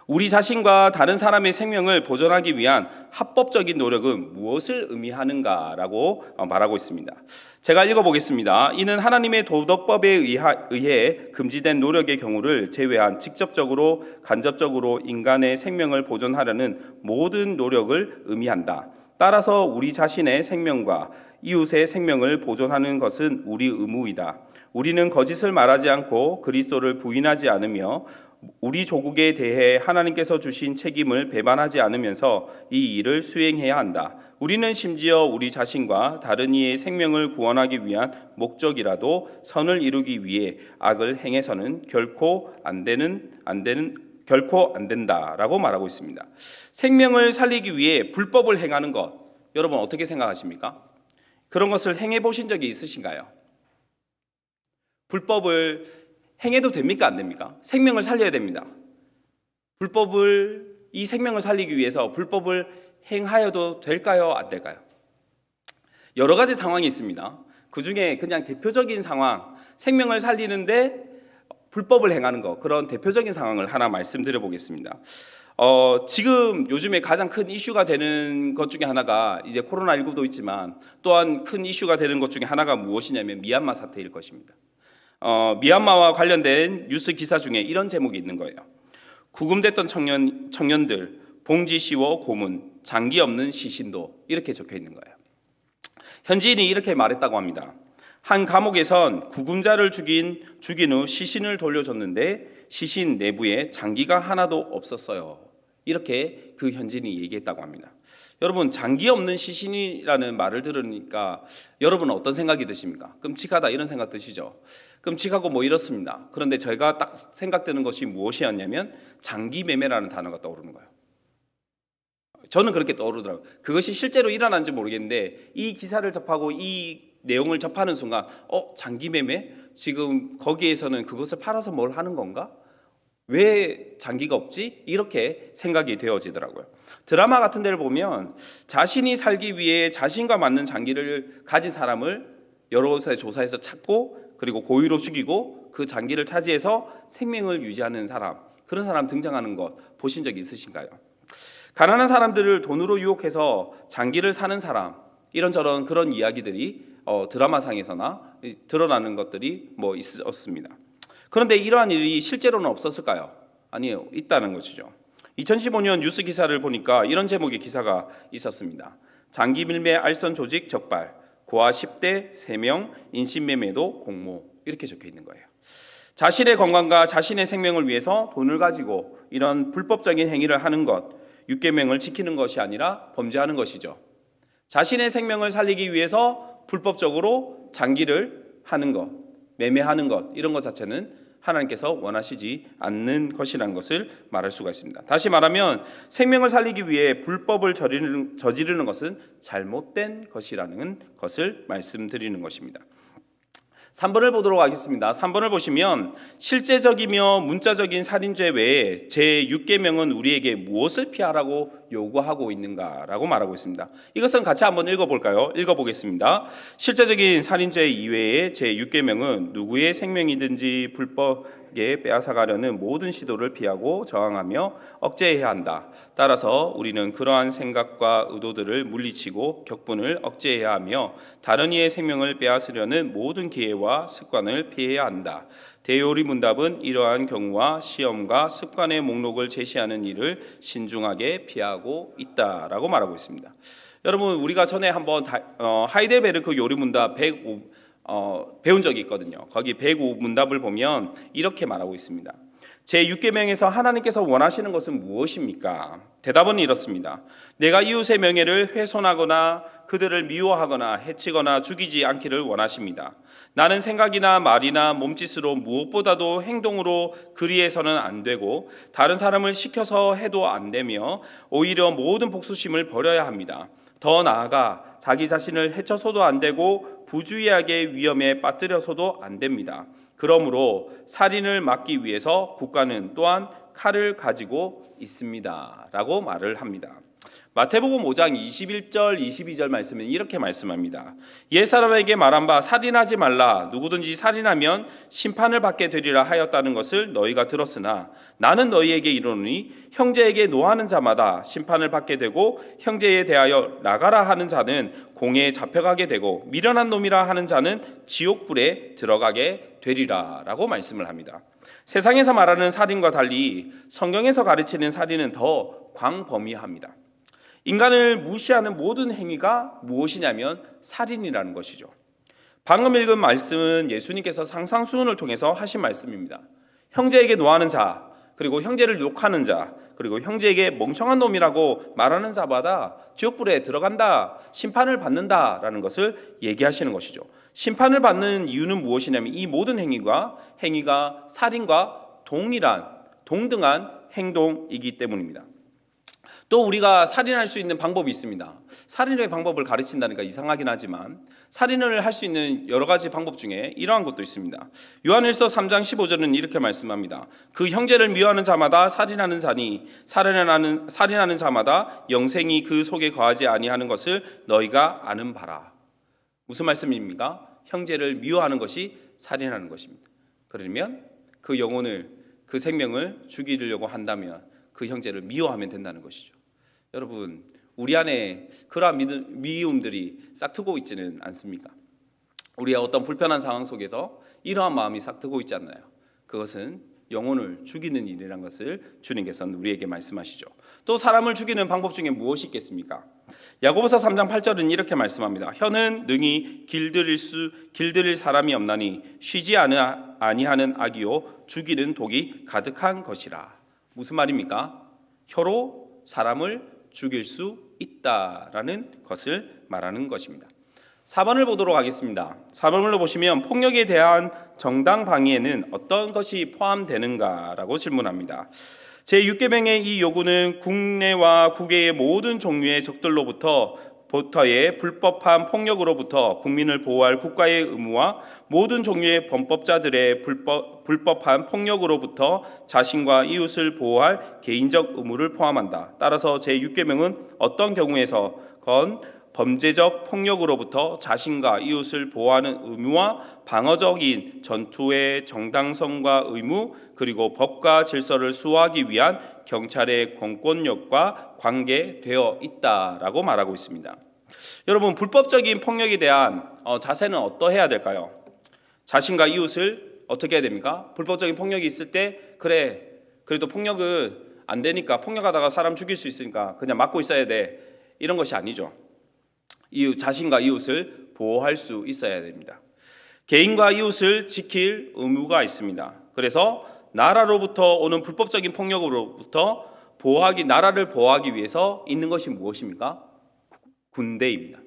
우리 자신과 다른 사람의 생명을 보존하기 위한 합법적인 노력은 무엇을 의미하는가라고 말하고 있습니다. 제가 읽어보겠습니다. 이는 하나님의 도덕법에 의해 금지된 노력의 경우를 제외한 직접적으로 간접적으로 인간의 생명을 보존하려는 모든 노력을 의미한다. 따라서 우리 자신의 생명과 이웃의 생명을 보존하는 것은 우리 의무이다. 우리는 거짓을 말하지 않고 그리스도를 부인하지 않으며 우리 조국에 대해 하나님께서 주신 책임을 배반하지 않으면서 이 일을 수행해야 한다. 우리는 심지어 우리 자신과 다른 이의 생명을 구원하기 위한 목적이라도 선을 이루기 위해 악을 행해서는 결코 안 된다라고 말하고 있습니다. 생명을 살리기 위해 불법을 행하는 것, 여러분 어떻게 생각하십니까? 그런 것을 행해 보신 적이 있으신가요? 불법을 행해도 됩니까? 안 됩니까? 생명을 살려야 됩니다. 이 생명을 살리기 위해서 불법을 행하여도 될까요? 안 될까요? 여러 가지 상황이 있습니다. 그 중에 그냥 대표적인 상황, 생명을 살리는데 불법을 행하는 것, 그런 대표적인 상황을 하나 말씀드려 보겠습니다. 지금 요즘에 가장 큰 이슈가 되는 것 중에 하나가 이제 코로나19도 있지만 또한 큰 이슈가 되는 것 중에 하나가 무엇이냐면 미얀마 사태일 것입니다. 미얀마와 관련된 뉴스 기사 중에 이런 제목이 있는 거예요. 구금됐던 청년들 봉지 씌워 고문, 장기 없는 시신도, 이렇게 적혀 있는 거예요. 현지인이 이렇게 말했다고 합니다. 한 감옥에선 구금자를 죽인 후 시신을 돌려줬는데 시신 내부에 장기가 하나도 없었어요. 이렇게 그 현지인이 얘기했다고 합니다. 여러분, 장기 없는 시신이라는 말을 들으니까 여러분은 어떤 생각이 드십니까? 끔찍하다, 이런 생각 드시죠? 끔찍하고 뭐 이렇습니다. 그런데 저희가 딱 생각되는 것이 무엇이었냐면 장기 매매라는 단어가 떠오르는 거예요. 저는 그렇게 떠오르더라고요. 그것이 실제로 일어난지 모르겠는데 이 기사를 접하고 이 내용을 접하는 순간 장기 매매? 지금 거기에서는 그것을 팔아서 뭘 하는 건가? 왜 장기가 없지? 이렇게 생각이 되어지더라고요. 드라마 같은 데를 보면 자신이 살기 위해 자신과 맞는 장기를 가진 사람을 여러 곳에 조사해서 찾고 그리고 고의로 죽이고 그 장기를 차지해서 생명을 유지하는 사람, 그런 사람 등장하는 것 보신 적 있으신가요? 가난한 사람들을 돈으로 유혹해서 장기를 사는 사람, 이런저런 그런 이야기들이 드라마상에서나 드러나는 것들이 뭐 있었습니다. 그런데 이러한 일이 실제로는 없었을까요? 아니에요. 있다는 것이죠. 2015년 뉴스 기사를 보니까 이런 제목의 기사가 있었습니다. 장기 밀매 알선 조직 적발, 고아 10대 3명 인신매매도 공모, 이렇게 적혀 있는 거예요. 자신의 건강과 자신의 생명을 위해서 돈을 가지고 이런 불법적인 행위를 하는 것, 육계명을 지키는 것이 아니라 범죄하는 것이죠. 자신의 생명을 살리기 위해서 불법적으로 장기를 하는 것, 매매하는 것, 이런 것 자체는 하나님께서 원하시지 않는 것이라는 것을 말할 수가 있습니다. 다시 말하면 생명을 살리기 위해 불법을 저지르는 것은 잘못된 것이라는 것을 말씀드리는 것입니다. 3번을 보도록 하겠습니다. 3번을 보시면 실제적이며 문자적인 살인죄 외에 제6계명은 우리에게 무엇을 피하라고 요구하고 있는가라고 말하고 있습니다. 이것은 같이 한번 읽어볼까요? 읽어보겠습니다. 실제적인 살인죄 이외에 제6계명은 누구의 생명이든지 불법에 빼앗아가려는 모든 시도를 피하고 저항하며 억제해야 한다. 따라서 우리는 그러한 생각과 의도들을 물리치고 격분을 억제해야 하며 다른 이의 생명을 빼앗으려는 모든 기회와 습관을 피해야 한다. 대요리 문답은 이러한 경우와 시험과 습관의 목록을 제시하는 일을 신중하게 피하고 있다라고 말하고 있습니다. 여러분, 우리가 전에 한번 하이델베르크 요리 문답 105 배운 적이 있거든요. 거기 105 문답을 보면 이렇게 말하고 있습니다. 제6계명에서 하나님께서 원하시는 것은 무엇입니까? 대답은 이렇습니다. 내가 이웃의 명예를 훼손하거나 그들을 미워하거나 해치거나 죽이지 않기를 원하십니다. 나는 생각이나 말이나 몸짓으로 무엇보다도 행동으로 그리해서는 안 되고 다른 사람을 시켜서 해도 안 되며 오히려 모든 복수심을 버려야 합니다. 더 나아가 자기 자신을 해쳐서도 안 되고 부주의하게 위험에 빠뜨려서도 안 됩니다. 그러므로 살인을 막기 위해서 국가는 또한 칼을 가지고 있습니다 라고 말을 합니다. 마태복음 5장 21절 22절 말씀은 이렇게 말씀합니다. 옛사람에게 말한 바 살인하지 말라. 누구든지 살인하면 심판을 받게 되리라 하였다는 것을 너희가 들었으나 나는 너희에게 이르노니 형제에게 노하는 자마다 심판을 받게 되고 형제에 대하여 나가라 하는 자는 공회에 잡혀가게 되고 미련한 놈이라 하는 자는 지옥불에 들어가게 되리라 라고 말씀을 합니다. 세상에서 말하는 살인과 달리 성경에서 가르치는 살인은 더 광범위합니다. 인간을 무시하는 모든 행위가 무엇이냐면 살인이라는 것이죠. 방금 읽은 말씀은 예수님께서 상상수훈을 통해서 하신 말씀입니다. 형제에게 노하는 자, 그리고 형제를 욕하는 자, 그리고 형제에게 멍청한 놈이라고 말하는 자마다 지옥불에 들어간다, 심판을 받는다라는 것을 얘기하시는 것이죠. 심판을 받는 이유는 무엇이냐면 이 모든 행위가 살인과 동등한 행동이기 때문입니다. 또 우리가 살인할 수 있는 방법이 있습니다. 살인의 방법을 가르친다니까 이상하긴 하지만 살인을 할 수 있는 여러 가지 방법 중에 이러한 것도 있습니다. 요한일서 3장 15절은 이렇게 말씀합니다. 그 형제를 미워하는 자마다 살인하는 자니 살인하는 자마다 영생이 그 속에 거하지 아니하는 것을 너희가 아는 바라. 무슨 말씀입니까? 형제를 미워하는 것이 살인하는 것입니다. 그러면 그 영혼을, 그 생명을 죽이려고 한다면 그 형제를 미워하면 된다는 것이죠. 여러분, 우리 안에 그러한 미움들이 싹트고 있지는 않습니까? 우리의 어떤 불편한 상황 속에서 이러한 마음이 싹트고 있지 않나요? 그것은 영혼을 죽이는 일이라는 것을 주님께서는 우리에게 말씀하시죠. 또 사람을 죽이는 방법 중에 무엇이 있겠습니까? 야고보서 3장 8절은 이렇게 말씀합니다. 혀는 능히 길들일 사람이 없나니 쉬지 아니하는 악이요 죽이는 독이 가득한 것이라. 무슨 말입니까? 혀로 사람을 죽일 수 있다라는 것을 말하는 것입니다. 4번을 보도록 하겠습니다. 4번을 보시면 폭력에 대한 정당 방위에는 어떤 것이 포함되는가라고 질문합니다. 제6계명의 이 요구는 국내와 국외의 모든 종류의 적들로부터의 불법한 폭력으로부터 국민을 보호할 국가의 의무와 모든 종류의 범법자들의 불법한 폭력으로부터 자신과 이웃을 보호할 개인적 의무를 포함한다. 따라서 제6계명은 어떤 경우에서건 범죄적 폭력으로부터 자신과 이웃을 보호하는 의무와 방어적인 전투의 정당성과 의무, 그리고 법과 질서를 수호하기 위한 경찰의 권권력과 관계되어 있다라고 말하고 있습니다. 여러분, 불법적인 폭력에 대한 자세는 어떠해야 될까요? 자신과 이웃을 어떻게 해야 됩니까? 불법적인 폭력이 있을 때 그래도 폭력은 안 되니까, 폭력하다가 사람 죽일 수 있으니까 그냥 막고 있어야 돼, 이런 것이 아니죠. 자신과 이웃을 보호할 수 있어야 됩니다. 개인과 이웃을 지킬 의무가 있습니다. 그래서 나라로부터 오는 불법적인 폭력으로부터 나라를 보호하기 위해서 있는 것이 무엇입니까? 군대입니다.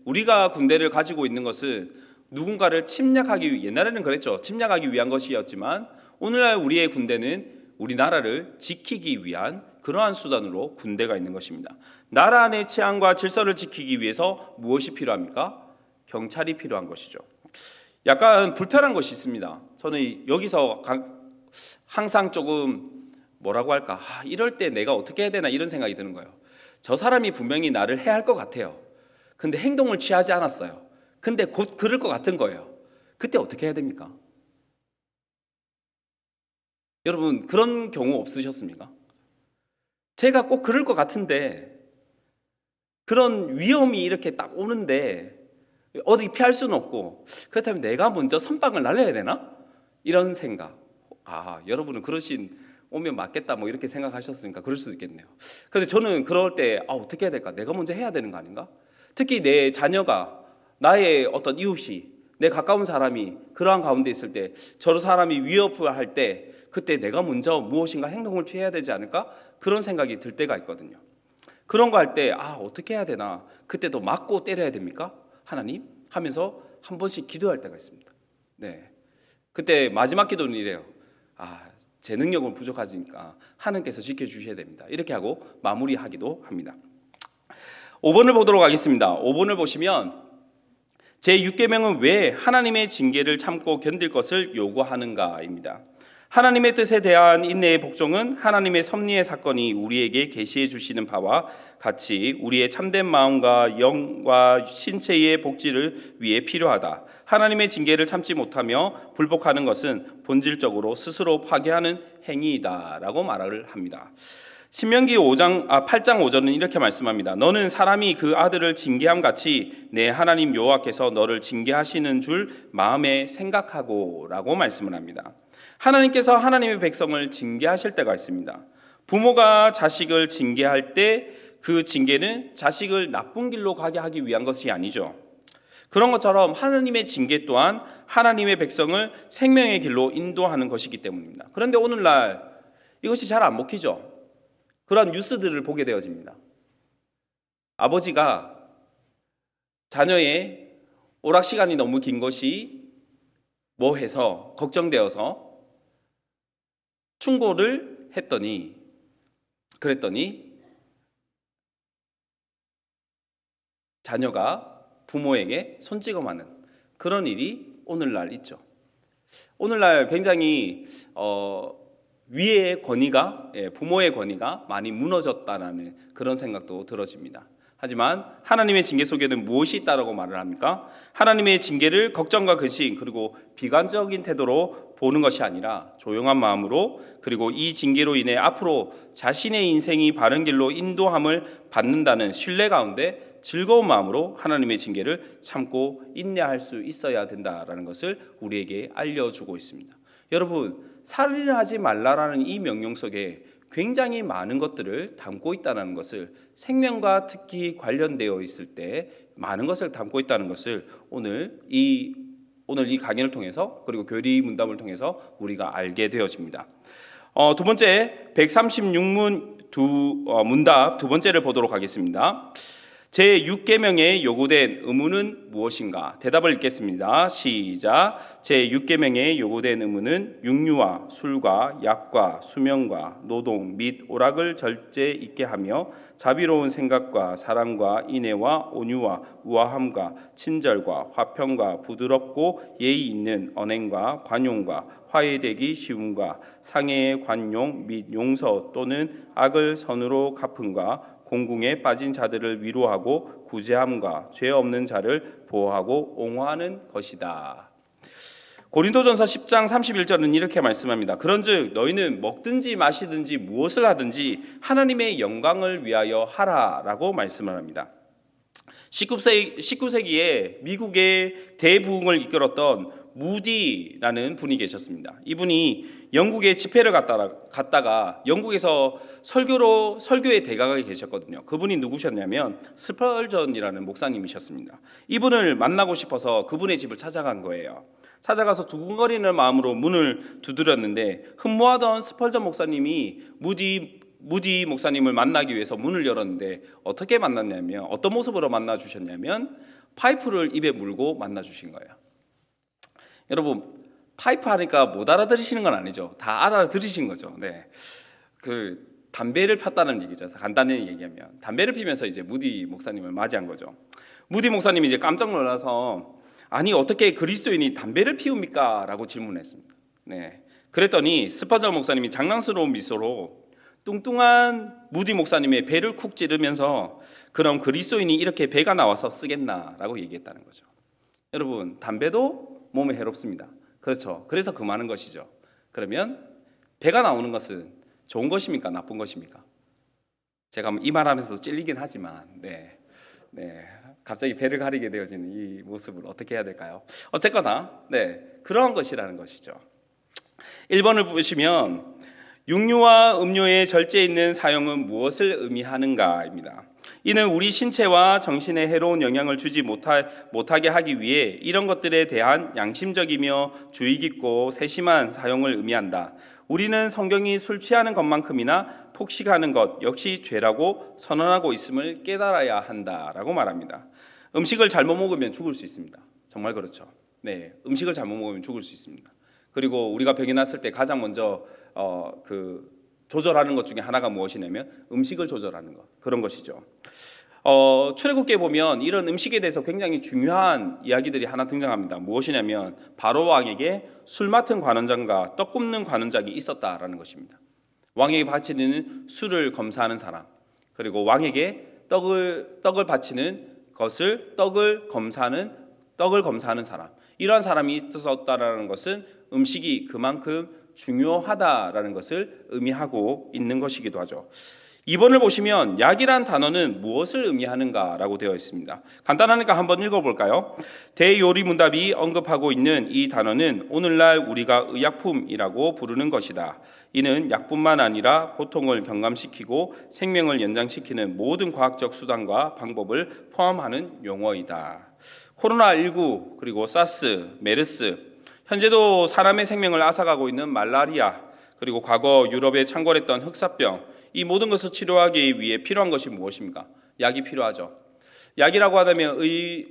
우리가 군대를 가지고 있는 것은 누군가를 옛날에는 그랬죠. 침략하기 위한 것이었지만 오늘날 우리의 군대는 우리나라를 지키기 위한 그러한 수단으로 군대가 있는 것입니다. 나라 안의 치안과 질서를 지키기 위해서 무엇이 필요합니까? 경찰이 필요한 것이죠. 약간 불편한 것이 있습니다. 저는 여기서 항상 조금 뭐라고 할까? 이럴 때 내가 어떻게 해야 되나 이런 생각이 드는 거예요. 저 사람이 분명히 나를 해야 할 것 같아요. 근데 행동을 취하지 않았어요. 근데 곧 그럴 것 같은 거예요. 그때 어떻게 해야 됩니까? 여러분, 그런 경우 없으셨습니까? 제가 꼭 그럴 것 같은데 그런 위험이 이렇게 딱 오는데 어디 피할 수는 없고, 그렇다면 내가 먼저 선빵을 날려야 되나? 이런 생각. 여러분은 오면 맞겠다 뭐 이렇게 생각하셨으니까 그럴 수도 있겠네요. 그런데 저는 그럴 때 어떻게 해야 될까? 내가 먼저 해야 되는 거 아닌가? 특히 내 자녀가, 나의 어떤 이웃이 내 가까운 사람이 그러한 가운데 있을 때, 저 사람이 위협할 때 그때 내가 먼저 무엇인가 행동을 취해야 되지 않을까? 그런 생각이 들 때가 있거든요. 그런 거 할 때 어떻게 해야 되나? 그때도 맞고 때려야 됩니까? 하나님? 하면서 한 번씩 기도할 때가 있습니다. 네. 그때 마지막 기도는 이래요. 제 능력은 부족하니까 하나님께서 지켜주셔야 됩니다. 이렇게 하고 마무리하기도 합니다. 5번을 보도록 하겠습니다. 5번을 보시면 제6계명은 왜 하나님의 징계를 참고 견딜 것을 요구하는가입니다. 하나님의 뜻에 대한 인내의 복종은 하나님의 섭리의 사건이 우리에게 계시해 주시는 바와 같이 우리의 참된 마음과 영과 신체의 복지를 위해 필요하다. 하나님의 징계를 참지 못하며 불복하는 것은 본질적으로 스스로 파괴하는 행위이다라고 말을 합니다. 신명기 8장 5절은 이렇게 말씀합니다. 너는 사람이 그 아들을 징계함 같이 내 하나님 여호와께서 너를 징계하시는 줄 마음에 생각하고 라고 말씀을 합니다. 하나님께서 하나님의 백성을 징계하실 때가 있습니다. 부모가 자식을 징계할 때 그 징계는 자식을 나쁜 길로 가게 하기 위한 것이 아니죠. 그런 것처럼 하나님의 징계 또한 하나님의 백성을 생명의 길로 인도하는 것이기 때문입니다. 그런데 오늘날 이것이 잘 안 먹히죠. 그런 뉴스들을 보게 되어집니다. 아버지가 자녀의 오락 시간이 너무 긴 것이 뭐해서 걱정되어서 충고를 그랬더니 자녀가 부모에게 손찌검하는 그런 일이 오늘날 있죠. 오늘날 굉장히 위의 권위가, 부모의 권위가 많이 무너졌다라는 그런 생각도 들어집니다. 하지만 하나님의 징계 속에는 무엇이 있다라고 말을 합니까? 하나님의 징계를 걱정과 근심 그리고 비관적인 태도로 보는 것이 아니라 조용한 마음으로, 그리고 이 징계로 인해 앞으로 자신의 인생이 바른 길로 인도함을 받는다는 신뢰 가운데 즐거운 마음으로 하나님의 징계를 참고 인내할 수 있어야 된다라는 것을 우리에게 알려주고 있습니다. 여러분, 살인을 하지 말라라는 이 명령 속에 굉장히 많은 것들을 담고 있다는 것을, 생명과 특히 관련되어 있을 때 많은 것을 담고 있다는 것을 오늘 이 강연을 통해서, 그리고 교리 문답을 통해서 우리가 알게 되어집니다. 두 번째 136문 문답 두 번째를 보도록 하겠습니다. 제6계명에 요구된 의무는 무엇인가? 대답을 읽겠습니다. 시작. 제6계명에 요구된 의무는 육류와 술과 약과 수명과 노동 및 오락을 절제 있게 하며 자비로운 생각과 사랑과 인애와 온유와 우아함과 친절과 화평과 부드럽고 예의 있는 언행과 관용과 화해되기 쉬움과 상해의 관용 및 용서 또는 악을 선으로 갚음과 공궁에 빠진 자들을 위로하고 구제함과 죄 없는 자를 보호하고 옹호하는 것이다. 고린도전서 10장 31절은 이렇게 말씀합니다. 그런즉 너희는 먹든지 마시든지 무엇을 하든지 하나님의 영광을 위하여 하라라고 말씀을 합니다. 19세기에 미국의 대부흥을 이끌었던 무디라는 분이 계셨습니다. 이분이 영국에 집회를 갔다가 영국에서 설교의 대가가 계셨거든요. 그분이 누구셨냐면 스펄전이라는 목사님이셨습니다. 이분을 만나고 싶어서 그분의 집을 찾아간 거예요. 찾아가서 두근거리는 마음으로 문을 두드렸는데 흠모하던 스펄전 목사님이 무디 목사님을 만나기 위해서 문을 열었는데 어떻게 만났냐면, 어떤 모습으로 만나 주셨냐면 파이프를 입에 물고 만나 주신 거예요. 여러분, 파이프 하니까 못 알아들으시는 건 아니죠. 다 알아들으신 거죠. 네. 담배를 폈다는 얘기죠. 간단히 얘기하면 담배를 피면서 이제 무디 목사님을 맞이한 거죠. 무디 목사님이 이제 깜짝 놀라서 아니 어떻게 그리스도인이 담배를 피웁니까? 라고 질문했습니다. 네. 그랬더니 스펄전 목사님이 장난스러운 미소로 뚱뚱한 무디 목사님의 배를 쿡 찌르면서 그럼 그리스도인이 이렇게 배가 나와서 쓰겠나라고 얘기했다는 거죠. 여러분, 담배도 몸에 해롭습니다. 그렇죠. 그래서 금하는 것이죠. 그러면 배가 나오는 것은 좋은 것입니까? 나쁜 것입니까? 제가 이 말하면서도 찔리긴 하지만 갑자기 배를 가리게 되어지는 이 모습을 어떻게 해야 될까요? 어쨌거나 그러한 것이라는 것이죠. 1번을 보시면 육류와 음료의 절제 있는 사용은 무엇을 의미하는가입니다. 이는 우리 신체와 정신에 해로운 영향을 주지 못하게 하기 위해 이런 것들에 대한 양심적이며 주의 깊고 세심한 사용을 의미한다. 우리는 성경이 술 취하는 것만큼이나 폭식하는 것 역시 죄라고 선언하고 있음을 깨달아야 한다라고 말합니다. 음식을 잘못 먹으면 죽을 수 있습니다. 정말 그렇죠. 네, 음식을 잘못 먹으면 죽을 수 있습니다. 그리고 우리가 병이 났을 때 가장 먼저 조절하는 것 중에 하나가 무엇이냐면 음식을 조절하는 것, 그런 것이죠. 출애굽기에 보면 이런 음식에 대해서 굉장히 중요한 이야기들이 하나 등장합니다. 무엇이냐면 바로 왕에게 술 맡은 관원장과 떡 굽는 관원장이 있었다라는 것입니다. 왕에게 바치는 술을 검사하는 사람, 그리고 왕에게 떡을 바치는 것을 떡을 검사하는 사람, 이러한 사람이 있었다라는 것은 음식이 그만큼 중요하다라는 것을 의미하고 있는 것이기도 하죠. 2번을 보시면 약이란 단어는 무엇을 의미하는가라고 되어 있습니다. 간단하니까 한번 읽어볼까요? 대요리문답이 언급하고 있는 이 단어는 오늘날 우리가 의약품이라고 부르는 것이다. 이는 약뿐만 아니라 고통을 경감시키고 생명을 연장시키는 모든 과학적 수단과 방법을 포함하는 용어이다. 코로나19 그리고 사스, 메르스, 현재도 사람의 생명을 앗아가고 있는 말라리아, 그리고 과거 유럽에 창궐했던 흑사병, 이 모든 것을 치료하기 위해 필요한 것이 무엇입니까? 약이 필요하죠. 약이라고 하다면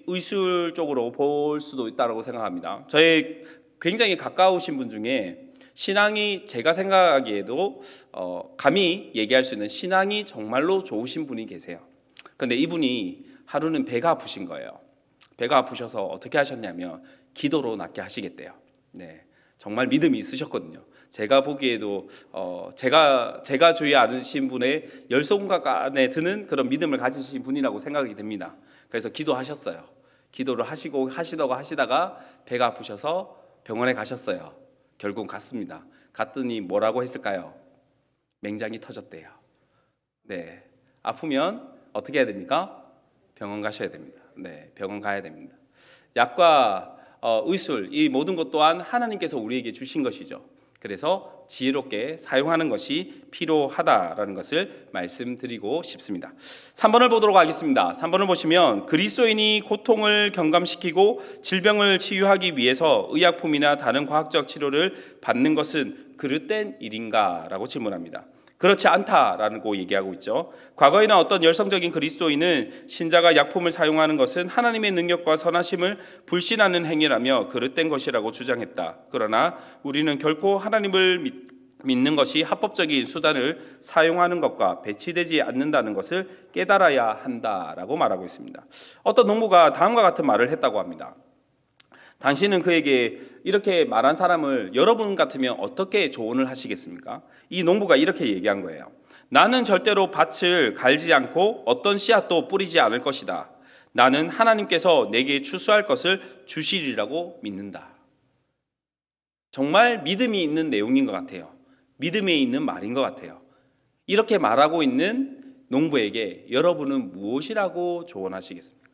의술 쪽으로 볼 수도 있다고 생각합니다. 저의 굉장히 가까우신 분 중에 신앙이, 제가 생각하기에도 감히 얘기할 수 있는 신앙이 정말로 좋으신 분이 계세요. 그런데 이분이 하루는 배가 아프신 거예요. 배가 아프셔서 어떻게 하셨냐면 기도로 낫게 하시겠대요. 네, 정말 믿음이 있으셨거든요. 제가 보기에도 제가 주위 아는 분의 열손각 안에 드는 그런 믿음을 가지신 분이라고 생각이 됩니다. 그래서 기도하셨어요. 기도를 하시다가 배가 아프셔서 병원에 가셨어요. 결국 갔습니다. 갔더니 뭐라고 했을까요? 맹장이 터졌대요. 네, 아프면 어떻게 해야 됩니까? 병원 가셔야 됩니다. 네, 병원 가야 됩니다. 약과 의술, 이 모든 것 또한 하나님께서 우리에게 주신 것이죠. 그래서 지혜롭게 사용하는 것이 필요하다라는 것을 말씀드리고 싶습니다. 3번을 보도록 하겠습니다. 3번을 보시면 그리스도인이 고통을 경감시키고 질병을 치유하기 위해서 의약품이나 다른 과학적 치료를 받는 것은 그릇된 일인가? 라고 질문합니다. 그렇지 않다라고 얘기하고 있죠. 과거에는 어떤 열성적인 그리스도인은 신자가 약품을 사용하는 것은 하나님의 능력과 선하심을 불신하는 행위라며 그릇된 것이라고 주장했다. 그러나 우리는 결코 하나님을 믿는 것이 합법적인 수단을 사용하는 것과 배치되지 않는다는 것을 깨달아야 한다라고 말하고 있습니다. 어떤 농부가 다음과 같은 말을 했다고 합니다. 당신은 그에게 이렇게 말한 사람을 여러분 같으면 어떻게 조언을 하시겠습니까? 이 농부가 이렇게 얘기한 거예요. 나는 절대로 밭을 갈지 않고 어떤 씨앗도 뿌리지 않을 것이다. 나는 하나님께서 내게 추수할 것을 주시리라고 믿는다. 정말 믿음이 있는 내용인 것 같아요. 믿음이 있는 말인 것 같아요. 이렇게 말하고 있는 농부에게 여러분은 무엇이라고 조언하시겠습니까?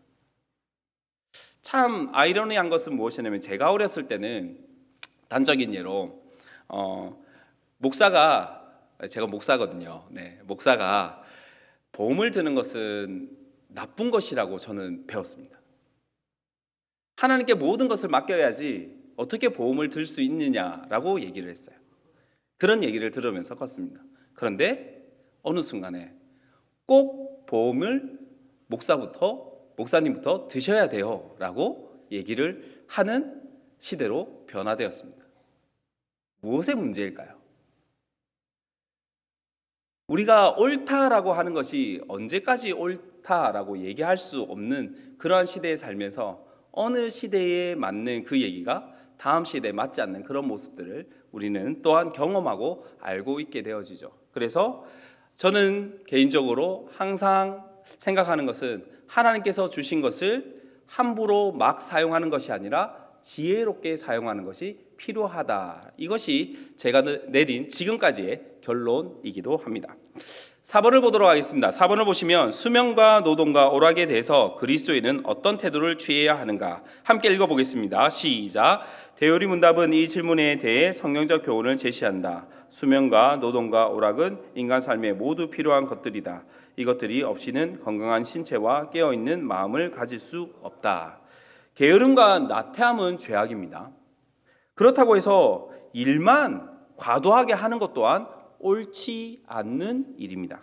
참 아이러니한 것은 무엇이냐면 제가 어렸을 때는 단적인 예로 제가 목사거든요. 네, 목사가 보험을 드는 것은 나쁜 것이라고 저는 배웠습니다. 하나님께 모든 것을 맡겨야지 어떻게 보험을 들 수 있느냐라고 얘기를 했어요. 그런 얘기를 들으면서 컸습니다. 그런데 어느 순간에 꼭 보험을 목사님부터 드셔야 돼요 라고 얘기를 하는 시대로 변화되었습니다. 무엇의 문제일까요? 우리가 옳다라고 하는 것이 언제까지 옳다라고 얘기할 수 없는 그러한 시대에 살면서 어느 시대에 맞는 그 얘기가 다음 시대에 맞지 않는 그런 모습들을 우리는 또한 경험하고 알고 있게 되어지죠. 그래서 저는 개인적으로 항상 생각하는 것은 하나님께서 주신 것을 함부로 막 사용하는 것이 아니라 지혜롭게 사용하는 것이 필요하다. 이것이 제가 내린 지금까지의 결론이기도 합니다. 4번을 보도록 하겠습니다. 4번을 보시면 수명과 노동과 오락에 대해서 그리스도인은 어떤 태도를 취해야 하는가? 함께 읽어보겠습니다. 시작. 대요리 문답은 이 질문에 대해 성경적 교훈을 제시한다. 수명과 노동과 오락은 인간 삶에 모두 필요한 것들이다. 이것들이 없이는 건강한 신체와 깨어있는 마음을 가질 수 없다. 게으름과 나태함은 죄악입니다. 그렇다고 해서 일만 과도하게 하는 것 또한 옳지 않는 일입니다.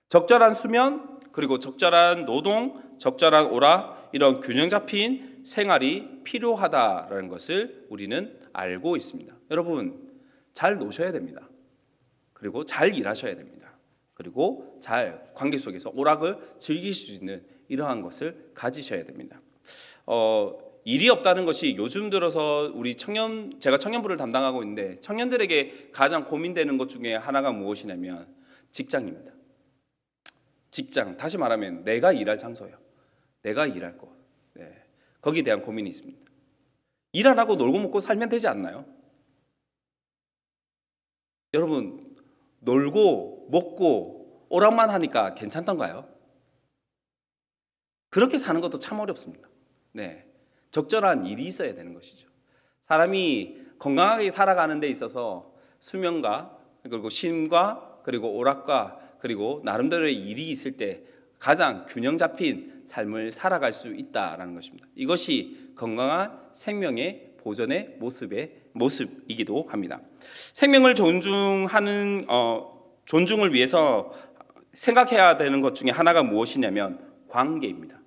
적절한 수면, 그리고 적절한 노동, 적절한 오락, 이런 균형 잡힌 생활이 필요하다라는 것을 우리는 알고 있습니다. 여러분, 잘 노셔야 됩니다. 그리고 잘 일하셔야 됩니다. 그리고 잘 관계 속에서 오락을 즐기실 수 있는 이러한 것을 가지셔야 됩니다. 일이 없다는 것이 요즘 들어서 제가 청년부를 담당하고 있는데 청년들에게 가장 고민되는 것 중에 하나가 무엇이냐면 직장입니다. 직장, 다시 말하면 내가 일할 장소예요. 내가 일할 곳. 네. 거기에 대한 고민이 있습니다. 일 안 하고 놀고 먹고 살면 되지 않나요? 여러분, 놀고 먹고 오락만 하니까 괜찮던가요? 그렇게 사는 것도 참 어렵습니다. 네. 적절한 일이 있어야 되는 것이죠. 사람이 건강하게 살아가는 데 있어서 수면과 그리고 쉼과 그리고 오락과 그리고 나름대로의 일이 있을 때 가장 균형 잡힌 삶을 살아갈 수 있다라는 것입니다. 이것이 건강한 생명의 보존의 모습이기도 합니다. 생명을 존중을 위해서 생각해야 되는 것 중에 하나가 무엇이냐면 관계입니다.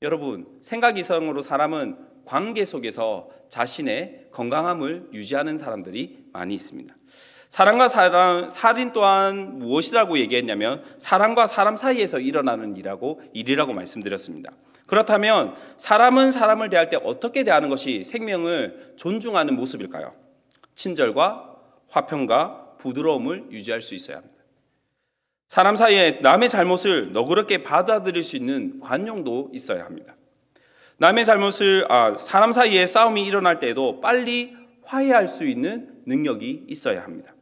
여러분, 생각 이상으로 사람은 관계 속에서 자신의 건강함을 유지하는 사람들이 많이 있습니다. 사랑과 살인 또한 무엇이라고 얘기했냐면 사람과 사람 사이에서 일어나는 일이라고 말씀드렸습니다. 그렇다면 사람은 사람을 대할 때 어떻게 대하는 것이 생명을 존중하는 모습일까요? 친절과 화평과 부드러움을 유지할 수 있어야 합니다. 사람 사이에 남의 잘못을 너그럽게 받아들일 수 있는 관용도 있어야 합니다. 사람 사이에 싸움이 일어날 때에도 빨리 화해할 수 있는 능력이 있어야 합니다.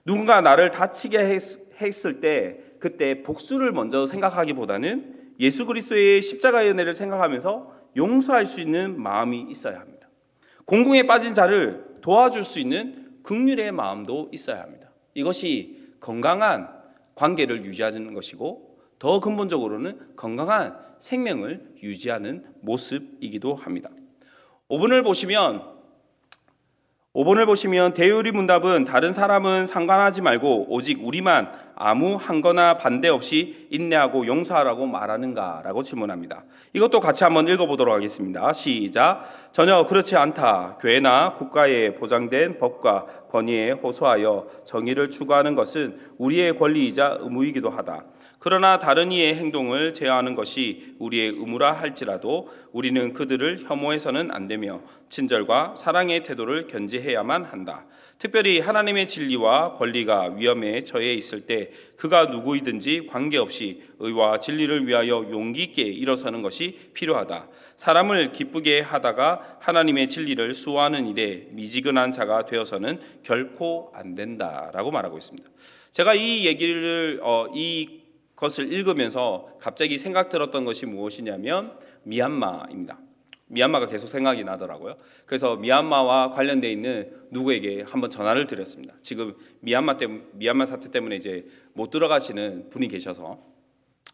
누군가 나를 다치게 했을 때 그때 복수를 먼저 생각하기보다는 예수 그리스도의 십자가의 은혜를 생각하면서 용서할 수 있는 마음이 있어야 합니다. 공궁에 빠진 자를 도와줄 수 있는 긍휼의 마음도 있어야 합니다. 이것이 건강한 관계를 유지하는 것이고 더 근본적으로는 건강한 생명을 유지하는 모습이기도 합니다. 5번을 보시면 대의리 문답은 다른 사람은 상관하지 말고 오직 우리만 아무 한거나 반대 없이 인내하고 용서하라고 말하는가라고 질문합니다. 이것도 같이 한번 읽어보도록 하겠습니다. 시작. 전혀 그렇지 않다. 교회나 국가에 보장된 법과 권위에 호소하여 정의를 추구하는 것은 우리의 권리이자 의무이기도 하다. 그러나 다른 이의 행동을 제어하는 것이 우리의 의무라 할지라도 우리는 그들을 혐오해서는 안 되며 친절과 사랑의 태도를 견지해야만 한다. 특별히 하나님의 진리와 권리가 위험에 처해 있을 때 그가 누구이든지 관계없이 의와 진리를 위하여 용기 있게 일어서는 것이 필요하다. 사람을 기쁘게 하다가 하나님의 진리를 수호하는 일에 미지근한 자가 되어서는 결코 안 된다라고 말하고 있습니다. 제가 이것을 읽으면서 갑자기 생각 들었던 것이 무엇이냐면 미얀마입니다. 미얀마가 계속 생각이 나더라고요. 그래서 미얀마와 관련되어 있는 누구에게 한번 전화를 드렸습니다. 지금 미얀마 사태 때문에 이제 못 들어가시는 분이 계셔서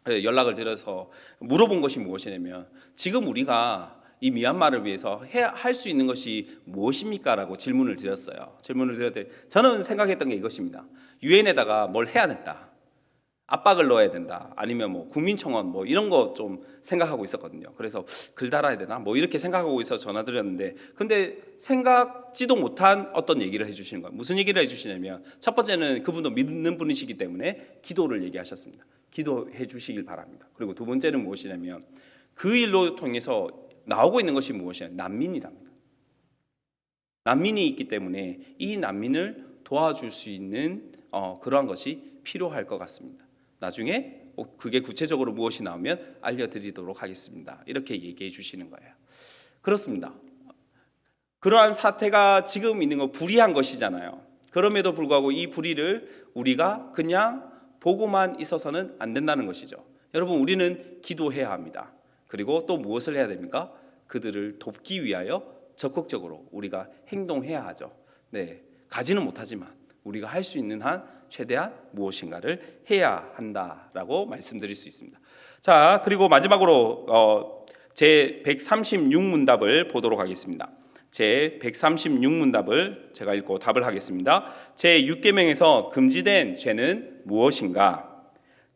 연락을 드려서 물어본 것이 무엇이냐면 지금 우리가 이 미얀마를 위해서 할 수 있는 것이 무엇입니까? 라고 질문을 드렸어요. 질문을 드렸더니 저는 생각했던 게 이것입니다. 유엔에다가 뭘 해야 된다. 압박을 넣어야 된다. 아니면 뭐 국민청원 뭐 이런 거 좀 생각하고 있었거든요. 그래서 글 달아야 되나? 뭐 이렇게 생각하고 있어서 전화드렸는데 근데 생각지도 못한 어떤 얘기를 해주시는 거예요. 무슨 얘기를 해주시냐면 첫 번째는 그분도 믿는 분이시기 때문에 기도를 얘기하셨습니다. 기도해 주시길 바랍니다. 그리고 두 번째는 무엇이냐면 그 일로 통해서 나오고 있는 것이 무엇이냐면 난민이랍니다. 난민이 있기 때문에 이 난민을 도와줄 수 있는 그러한 것이 필요할 것 같습니다. 나중에 그게 구체적으로 무엇이 나오면 알려드리도록 하겠습니다. 이렇게 얘기해 주시는 거예요. 그렇습니다. 그러한 사태가 지금 있는 거 불의한 것이잖아요. 그럼에도 불구하고 이 불의를 우리가 그냥 보고만 있어서는 안 된다는 것이죠. 여러분, 우리는 기도해야 합니다. 그리고 또 무엇을 해야 됩니까? 그들을 돕기 위하여 적극적으로 우리가 행동해야 하죠. 네, 가지는 못하지만 우리가 할 수 있는 한 최대한 무엇인가를 해야 한다라고 말씀드릴 수 있습니다. 자, 그리고 마지막으로 제 136문답을 보도록 하겠습니다. 제 136문답을 제가 읽고 답을 하겠습니다. 제 6계명에서 금지된 죄는 무엇인가?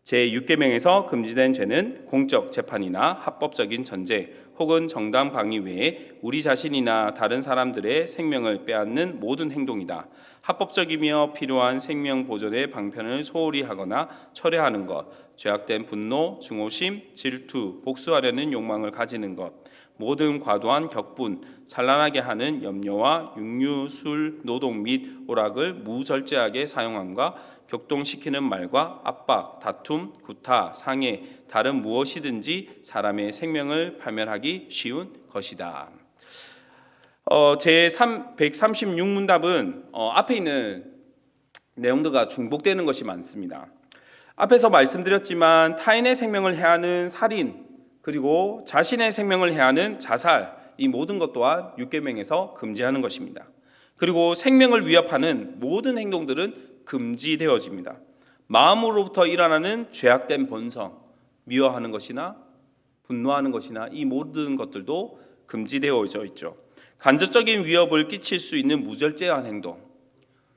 제 6계명에서 금지된 죄는 공적 재판이나 합법적인 전제 혹은 정당 방위 외에 우리 자신이나 다른 사람들의 생명을 빼앗는 모든 행동이다. 합법적이며 필요한 생명 보존의 방편을 소홀히 하거나 철회하는 것, 죄악된 분노, 증오심, 질투, 복수하려는 욕망을 가지는 것, 모든 과도한 격분, 찬란하게 하는 염려와 육류, 술, 노동 및 오락을 무절제하게 사용함과 격동시키는 말과 압박, 다툼, 구타, 상해, 다른 무엇이든지 사람의 생명을 파멸하기 쉬운 것이다. 제 136문답은 앞에 있는 내용들과 중복되는 것이 많습니다. 앞에서 말씀드렸지만 타인의 생명을 해하는 살인, 그리고 자신의 생명을 해하는 자살, 이 모든 것 또한 6계명에서 금지하는 것입니다. 그리고 생명을 위협하는 모든 행동들은 금지되어집니다. 마음으로부터 일어나는 죄악된 본성, 미워하는 것이나 분노하는 것이나 이 모든 것들도 금지되어져 있죠. 간접적인 위협을 끼칠 수 있는 무절제한 행동,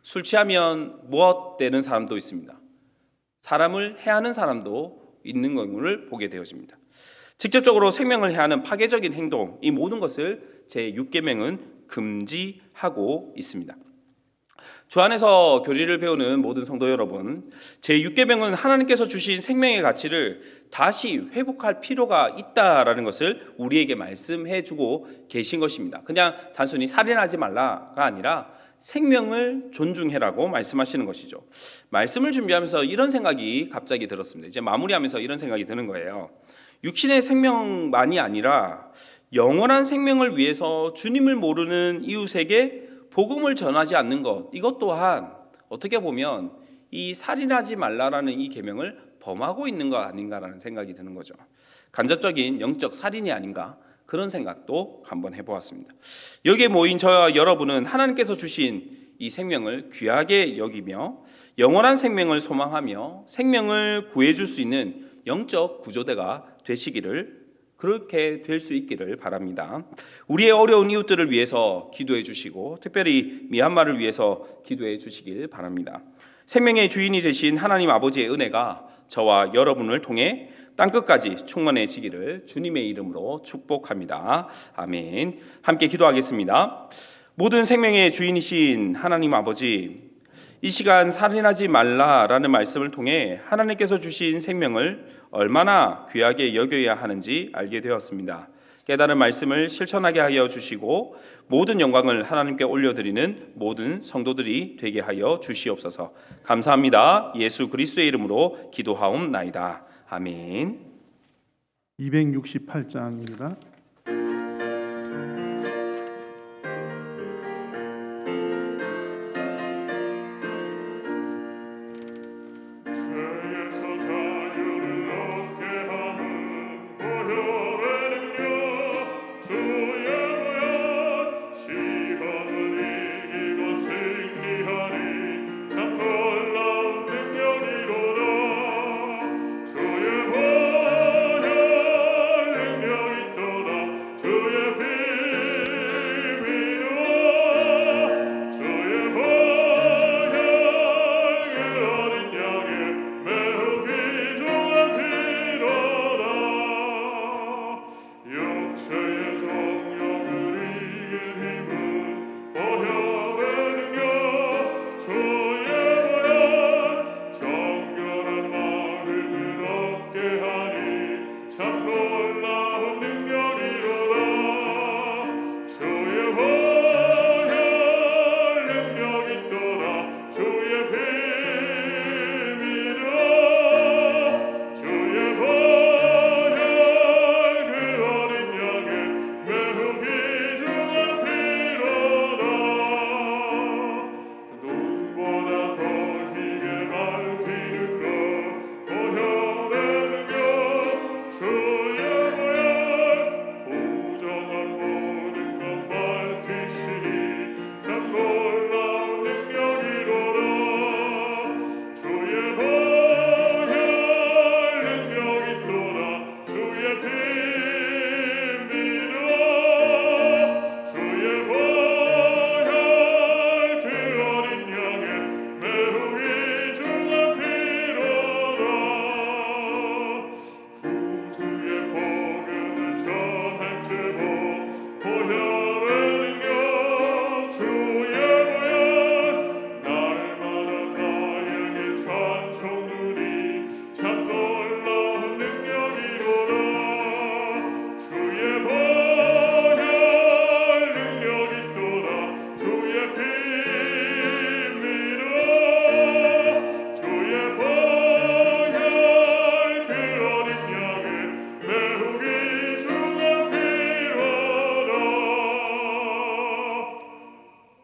술 취하면 무엇되는 사람도 있습니다. 사람을 해하는 사람도 있는 경우를 보게 되어집니다. 직접적으로 생명을 해하는 파괴적인 행동, 이 모든 것을 제6계명은 금지하고 있습니다. 주 안에서 교리를 배우는 모든 성도 여러분, 제6계명은 하나님께서 주신 생명의 가치를 다시 회복할 필요가 있다라는 것을 우리에게 말씀해 주고 계신 것입니다. 그냥 단순히 살인하지 말라가 아니라 생명을 존중해라고 말씀하시는 것이죠. 말씀을 준비하면서 이런 생각이 갑자기 들었습니다. 이제 마무리하면서 이런 생각이 드는 거예요. 육신의 생명만이 아니라 영원한 생명을 위해서 주님을 모르는 이웃에게 복음을 전하지 않는 것, 이것 또한 어떻게 보면 이 살인하지 말라라는 이 계명을 범하고 있는 것 아닌가라는 생각이 드는 거죠. 간접적인 영적 살인이 아닌가, 그런 생각도 한번 해보았습니다. 여기에 모인 저와 여러분은 하나님께서 주신 이 생명을 귀하게 여기며 영원한 생명을 소망하며 생명을 구해줄 수 있는 영적 구조대가 되시기를, 그렇게 될 수 있기를 바랍니다. 우리의 어려운 이웃들을 위해서 기도해 주시고 특별히 미얀마를 위해서 기도해 주시길 바랍니다. 생명의 주인이 되신 하나님 아버지의 은혜가 저와 여러분을 통해 땅끝까지 충만해지기를 주님의 이름으로 축복합니다. 아멘. 함께 기도하겠습니다. 모든 생명의 주인이신 하나님 아버지, 이 시간 살인하지 말라라는 말씀을 통해 하나님께서 주신 생명을 얼마나 귀하게 여겨야 하는지 알게 되었습니다. 깨달은 말씀을 실천하게 하여 주시고 모든 영광을 하나님께 올려드리는 모든 성도들이 되게 하여 주시옵소서. 감사합니다. 예수 그리스도의 이름으로 기도하옵나이다. 아멘. 268장입니다.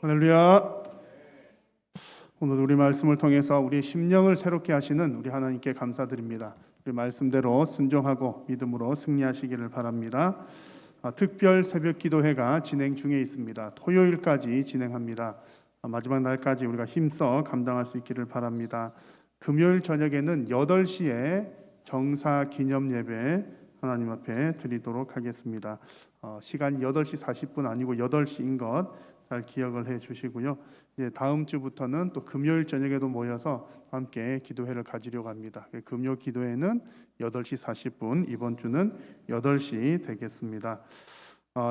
할렐루야. 오늘 우리 말씀을 통해서 우리의 심령을 새롭게 하시는 우리 하나님께 감사드립니다. 우리 말씀대로 순종하고 믿음으로 승리하시기를 바랍니다. 특별 새벽 기도회가 진행 중에 있습니다. 토요일까지 진행합니다. 마지막 날까지 우리가 힘써 감당할 수 있기를 바랍니다. 금요일 저녁에는 8시에 정사 기념 예배 하나님 앞에 드리도록 하겠습니다. 시간 8시 40분 아니고 8시인 것 잘 기억을 해 주시고요. 이제 다음 주부터는 또 금요일 저녁에도 모여서 함께 기도회를 가지려고 합니다. 금요 기도회는 8시 40분, 이번 주는 8시 되겠습니다.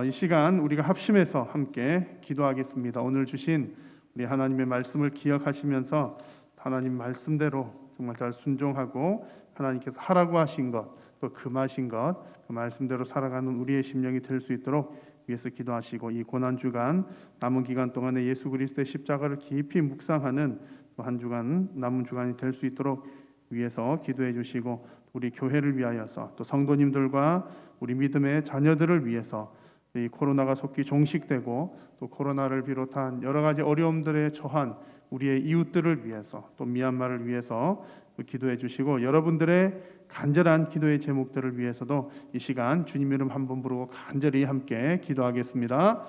이 시간 우리가 합심해서 함께 기도하겠습니다. 오늘 주신 우리 하나님의 말씀을 기억하시면서 하나님 말씀대로 정말 잘 순종하고 하나님께서 하라고 하신 것, 또 금하신 것, 그 말씀대로 살아가는 우리의 심령이 될 수 있도록 위해서 기도하시고, 이 고난 주간 남은 기간 동안에 예수 그리스도의 십자가를 깊이 묵상하는 한 주간 남은 주간이 될 수 있도록 위해서 기도해 주시고, 우리 교회를 위하여서 또 성도님들과 우리 믿음의 자녀들을 위해서 이 코로나가 속히 종식되고 또 코로나를 비롯한 여러 가지 어려움들에 처한 우리의 이웃들을 위해서 또 미얀마를 위해서 기도해 주시고, 여러분들의 간절한 기도의 제목들을 위해서도 이 시간 주님 이름 한번 부르고 간절히 함께 기도하겠습니다.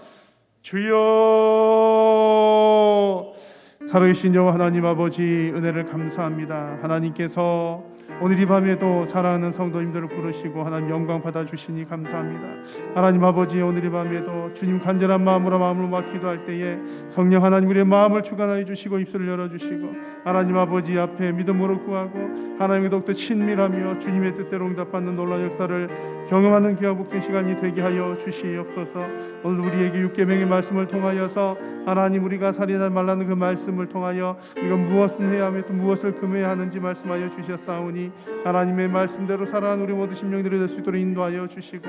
주여, 살아계신 여호와 하나님 아버지, 은혜를 감사합니다. 하나님께서 오늘 이 밤에도 사랑하는 성도님들을 부르시고 하나님 영광 받아주시니 감사합니다. 하나님 아버지, 오늘 이 밤에도 주님 간절한 마음으로 마음을 모아 기도할 때에 성령 하나님 우리의 마음을 주관하여 주시고 입술을 열어주시고 하나님 아버지 앞에 믿음으로 구하고 하나님의 더욱더 친밀하며 주님의 뜻대로 응답받는 놀라운 역사를 경험하는 귀한 복된 시간이 되게 하여 주시옵소서. 오늘 우리에게 육계명의 말씀을 통하여서 하나님 우리가 살인하지 말라는 그 말씀을 통하여 우리가 무엇을 해야 하며 또 무엇을 금해야 하는지 말씀하여 주셨사오니 하나님의 말씀대로 살아가는 우리 모든 심령들이 될 수 있도록 인도하여 주시고,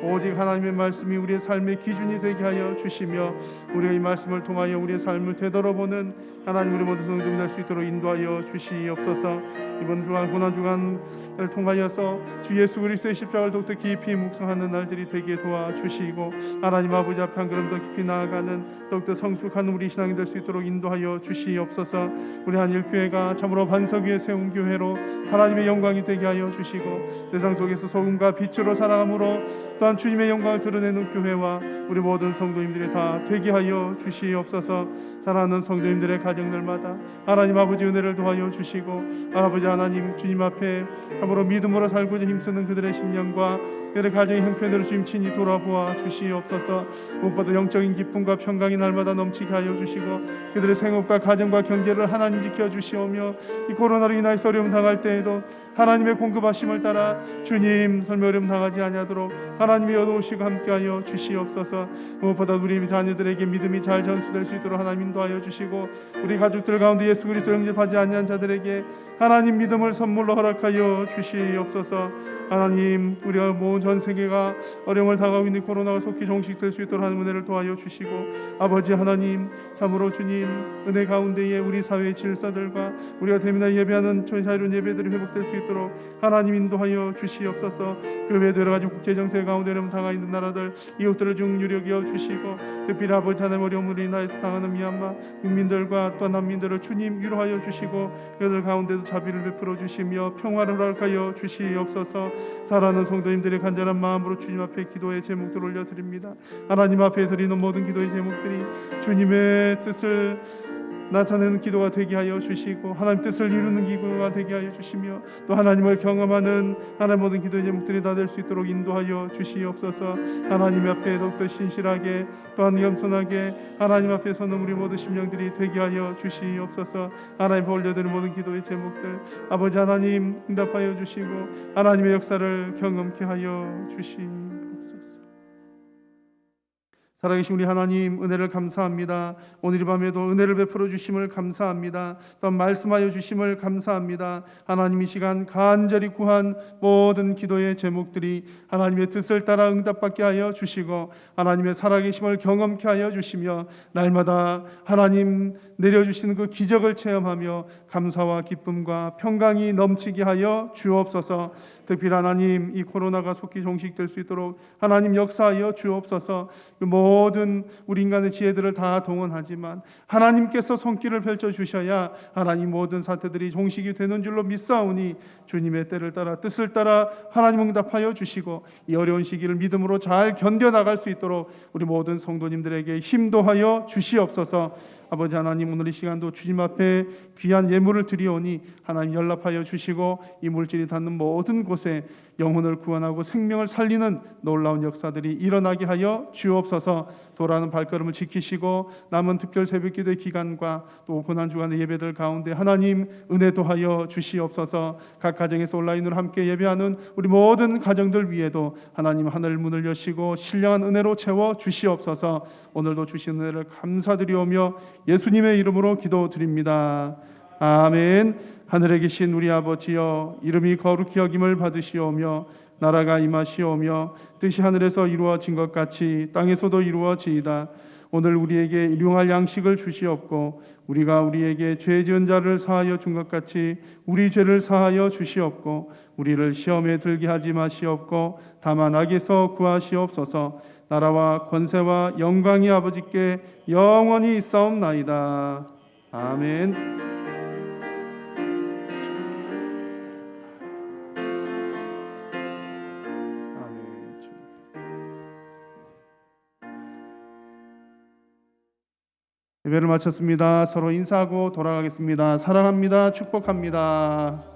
오직 하나님의 말씀이 우리의 삶의 기준이 되게 하여 주시며 우리가 이 말씀을 통하여 우리의 삶을 되돌아보는 하나님 우리 모든 성도들이 될 수 있도록 인도하여 주시옵소서. 이번 주간 고난 주간을 통하여서 주 예수 그리스도의 십자가를 더욱더 깊이 묵상하는 날들이 되게 도와주시고 하나님 아버지 앞에 한 걸음 더 깊이 나아가는 더욱더 성숙한 우리 신앙이 될 수 있도록 인도하여 주시옵소서. 우리 한일교회가 참으로 반석 위에 세운 교회로 하나님의 영광이 되게 하여 주시고, 세상 속에서 소금과 빛으로 살아감으로 또한 주님의 영광을 드러내는 교회와 우리 모든 성도님들이 다 되게 하여 주시옵소서. 사랑하는 성도님들의 가정들마다 하나님 아버지 은혜를 도와여 주시고, 아버지 하나님 주님 앞에 참으로 믿음으로 살고자 힘쓰는 그들의 심령과 그들의 가정의 형편으로 주님 친히 돌아보아 주시옵소서. 무엇보다 영적인 기쁨과 평강이 날마다 넘치게 하여 주시고, 그들의 생업과 가정과 경제를 하나님 지켜 주시오며, 이 코로나로 인하여 어려움 당할 때에도 하나님의 공급하심을 따라 주님 설매 어려움 당하지 아니하도록 하나님이 여도우시고 함께하여 주시옵소서. 무엇보다 우리 자녀들에게 믿음이 잘 전수될 수 있도록 하나님 인도하여 주시고, 우리 가족들 가운데 예수 그리스도를 영접하지 아니한 자들에게 하나님 믿음을 선물로 허락하여 주시옵소서. 하나님 우리가 모든 전 세계가 어려움을 당하고 있는 코로나가 속히 종식될 수 있도록 하는 은혜를 도와여 주시고, 아버지 하나님 참으로 주님 은혜 가운데에 우리 사회의 질서들과 우리가 대면하여 예배하는 자유로운 예배들이 회복될 수 있도록 하나님 인도하여 주시옵소서. 그 외에도 여러 가지 국제 정세 가운데 어려움 당하 있는 나라들 이웃들을 중률 여겨 주시고, 특별히 아버지 하나님 어려움으로 인하여서 당하는 미얀마 국민들과 또 난민들을 주님 위로하여 주시고, 그들 가운데도 자비를 베풀어 주시며 평화를 허락하여 주시옵소서. 사랑하는 성도님들의 간절한 마음으로 주님 앞에 기도의 제목들을 올려드립니다. 하나님 앞에 드리는 모든 기도의 제목들이 주님의 뜻을 나타내는 기도가 되게 하여 주시고, 하나님 뜻을 이루는 기도가 되게 하여 주시며, 또 하나님을 경험하는 하나님 모든 기도의 제목들이 다 될 수 있도록 인도하여 주시옵소서. 하나님 앞에 더욱더 신실하게 또한 겸손하게 하나님 앞에 서는 우리 모든 심령들이 되게 하여 주시옵소서. 하나님 앞에 올려드리는 모든 기도의 제목들 아버지 하나님 응답하여 주시고, 하나님의 역사를 경험케 하여 주시옵소서. 살아계신 우리 하나님 은혜를 감사합니다. 오늘 이 밤에도 은혜를 베풀어 주심을 감사합니다. 또한 말씀하여 주심을 감사합니다. 하나님 이 시간 간절히 구한 모든 기도의 제목들이 하나님의 뜻을 따라 응답받게 하여 주시고, 하나님의 살아계심을 경험케 하여 주시며, 날마다 하나님 내려주시는 그 기적을 체험하며 감사와 기쁨과 평강이 넘치게 하여 주옵소서. 특별히 하나님, 이 코로나가 속히 종식될 수 있도록 하나님 역사하여 주옵소서. 그 모든 우리 인간의 지혜들을 다 동원하지만 하나님께서 손길을 펼쳐 주셔야 하나님 모든 사태들이 종식이 되는 줄로 믿사오니 주님의 때를 따라 뜻을 따라 하나님 응답하여 주시고 이 어려운 시기를 믿음으로 잘 견뎌나갈 수 있도록 우리 모든 성도님들에게 힘도하여 주시옵소서. 아버지 하나님, 오늘 이 시간도 주님 앞에 귀한 예물을 드리오니 하나님 연락하여 주시고 이 물질이 닿는 모든 곳에 영혼을 구원하고 생명을 살리는 놀라운 역사들이 일어나게 하여 주옵소서. 돌아오는 발걸음을 지키시고 남은 특별 새벽기도의 기간과 또 고난주간의 예배들 가운데 하나님 은혜 도하여 주시옵소서. 각 가정에서 온라인으로 함께 예배하는 우리 모든 가정들 위에도 하나님 하늘 문을 여시고 신령한 은혜로 채워 주시옵소서. 오늘도 주신 은혜를 감사드리오며 예수님의 이름으로 기도드립니다. 아멘. 하늘에 계신 우리 아버지여, 이름이 거룩히 여김을 받으시오며 나라가 임하시오며 뜻이 하늘에서 이루어진 것 같이 땅에서도 이루어지이다. 오늘 우리에게 일용할 양식을 주시옵고 우리가 우리에게 죄 지은 자를 사하여 준 것 같이 우리 죄를 사하여 주시옵고 우리를 시험에 들게 하지 마시옵고 다만 악에서 구하시옵소서. 나라와 권세와 영광이 아버지께 영원히 있사옵나이다. 아멘. 예배를 마쳤습니다. 서로 인사하고 돌아가겠습니다. 사랑합니다. 축복합니다.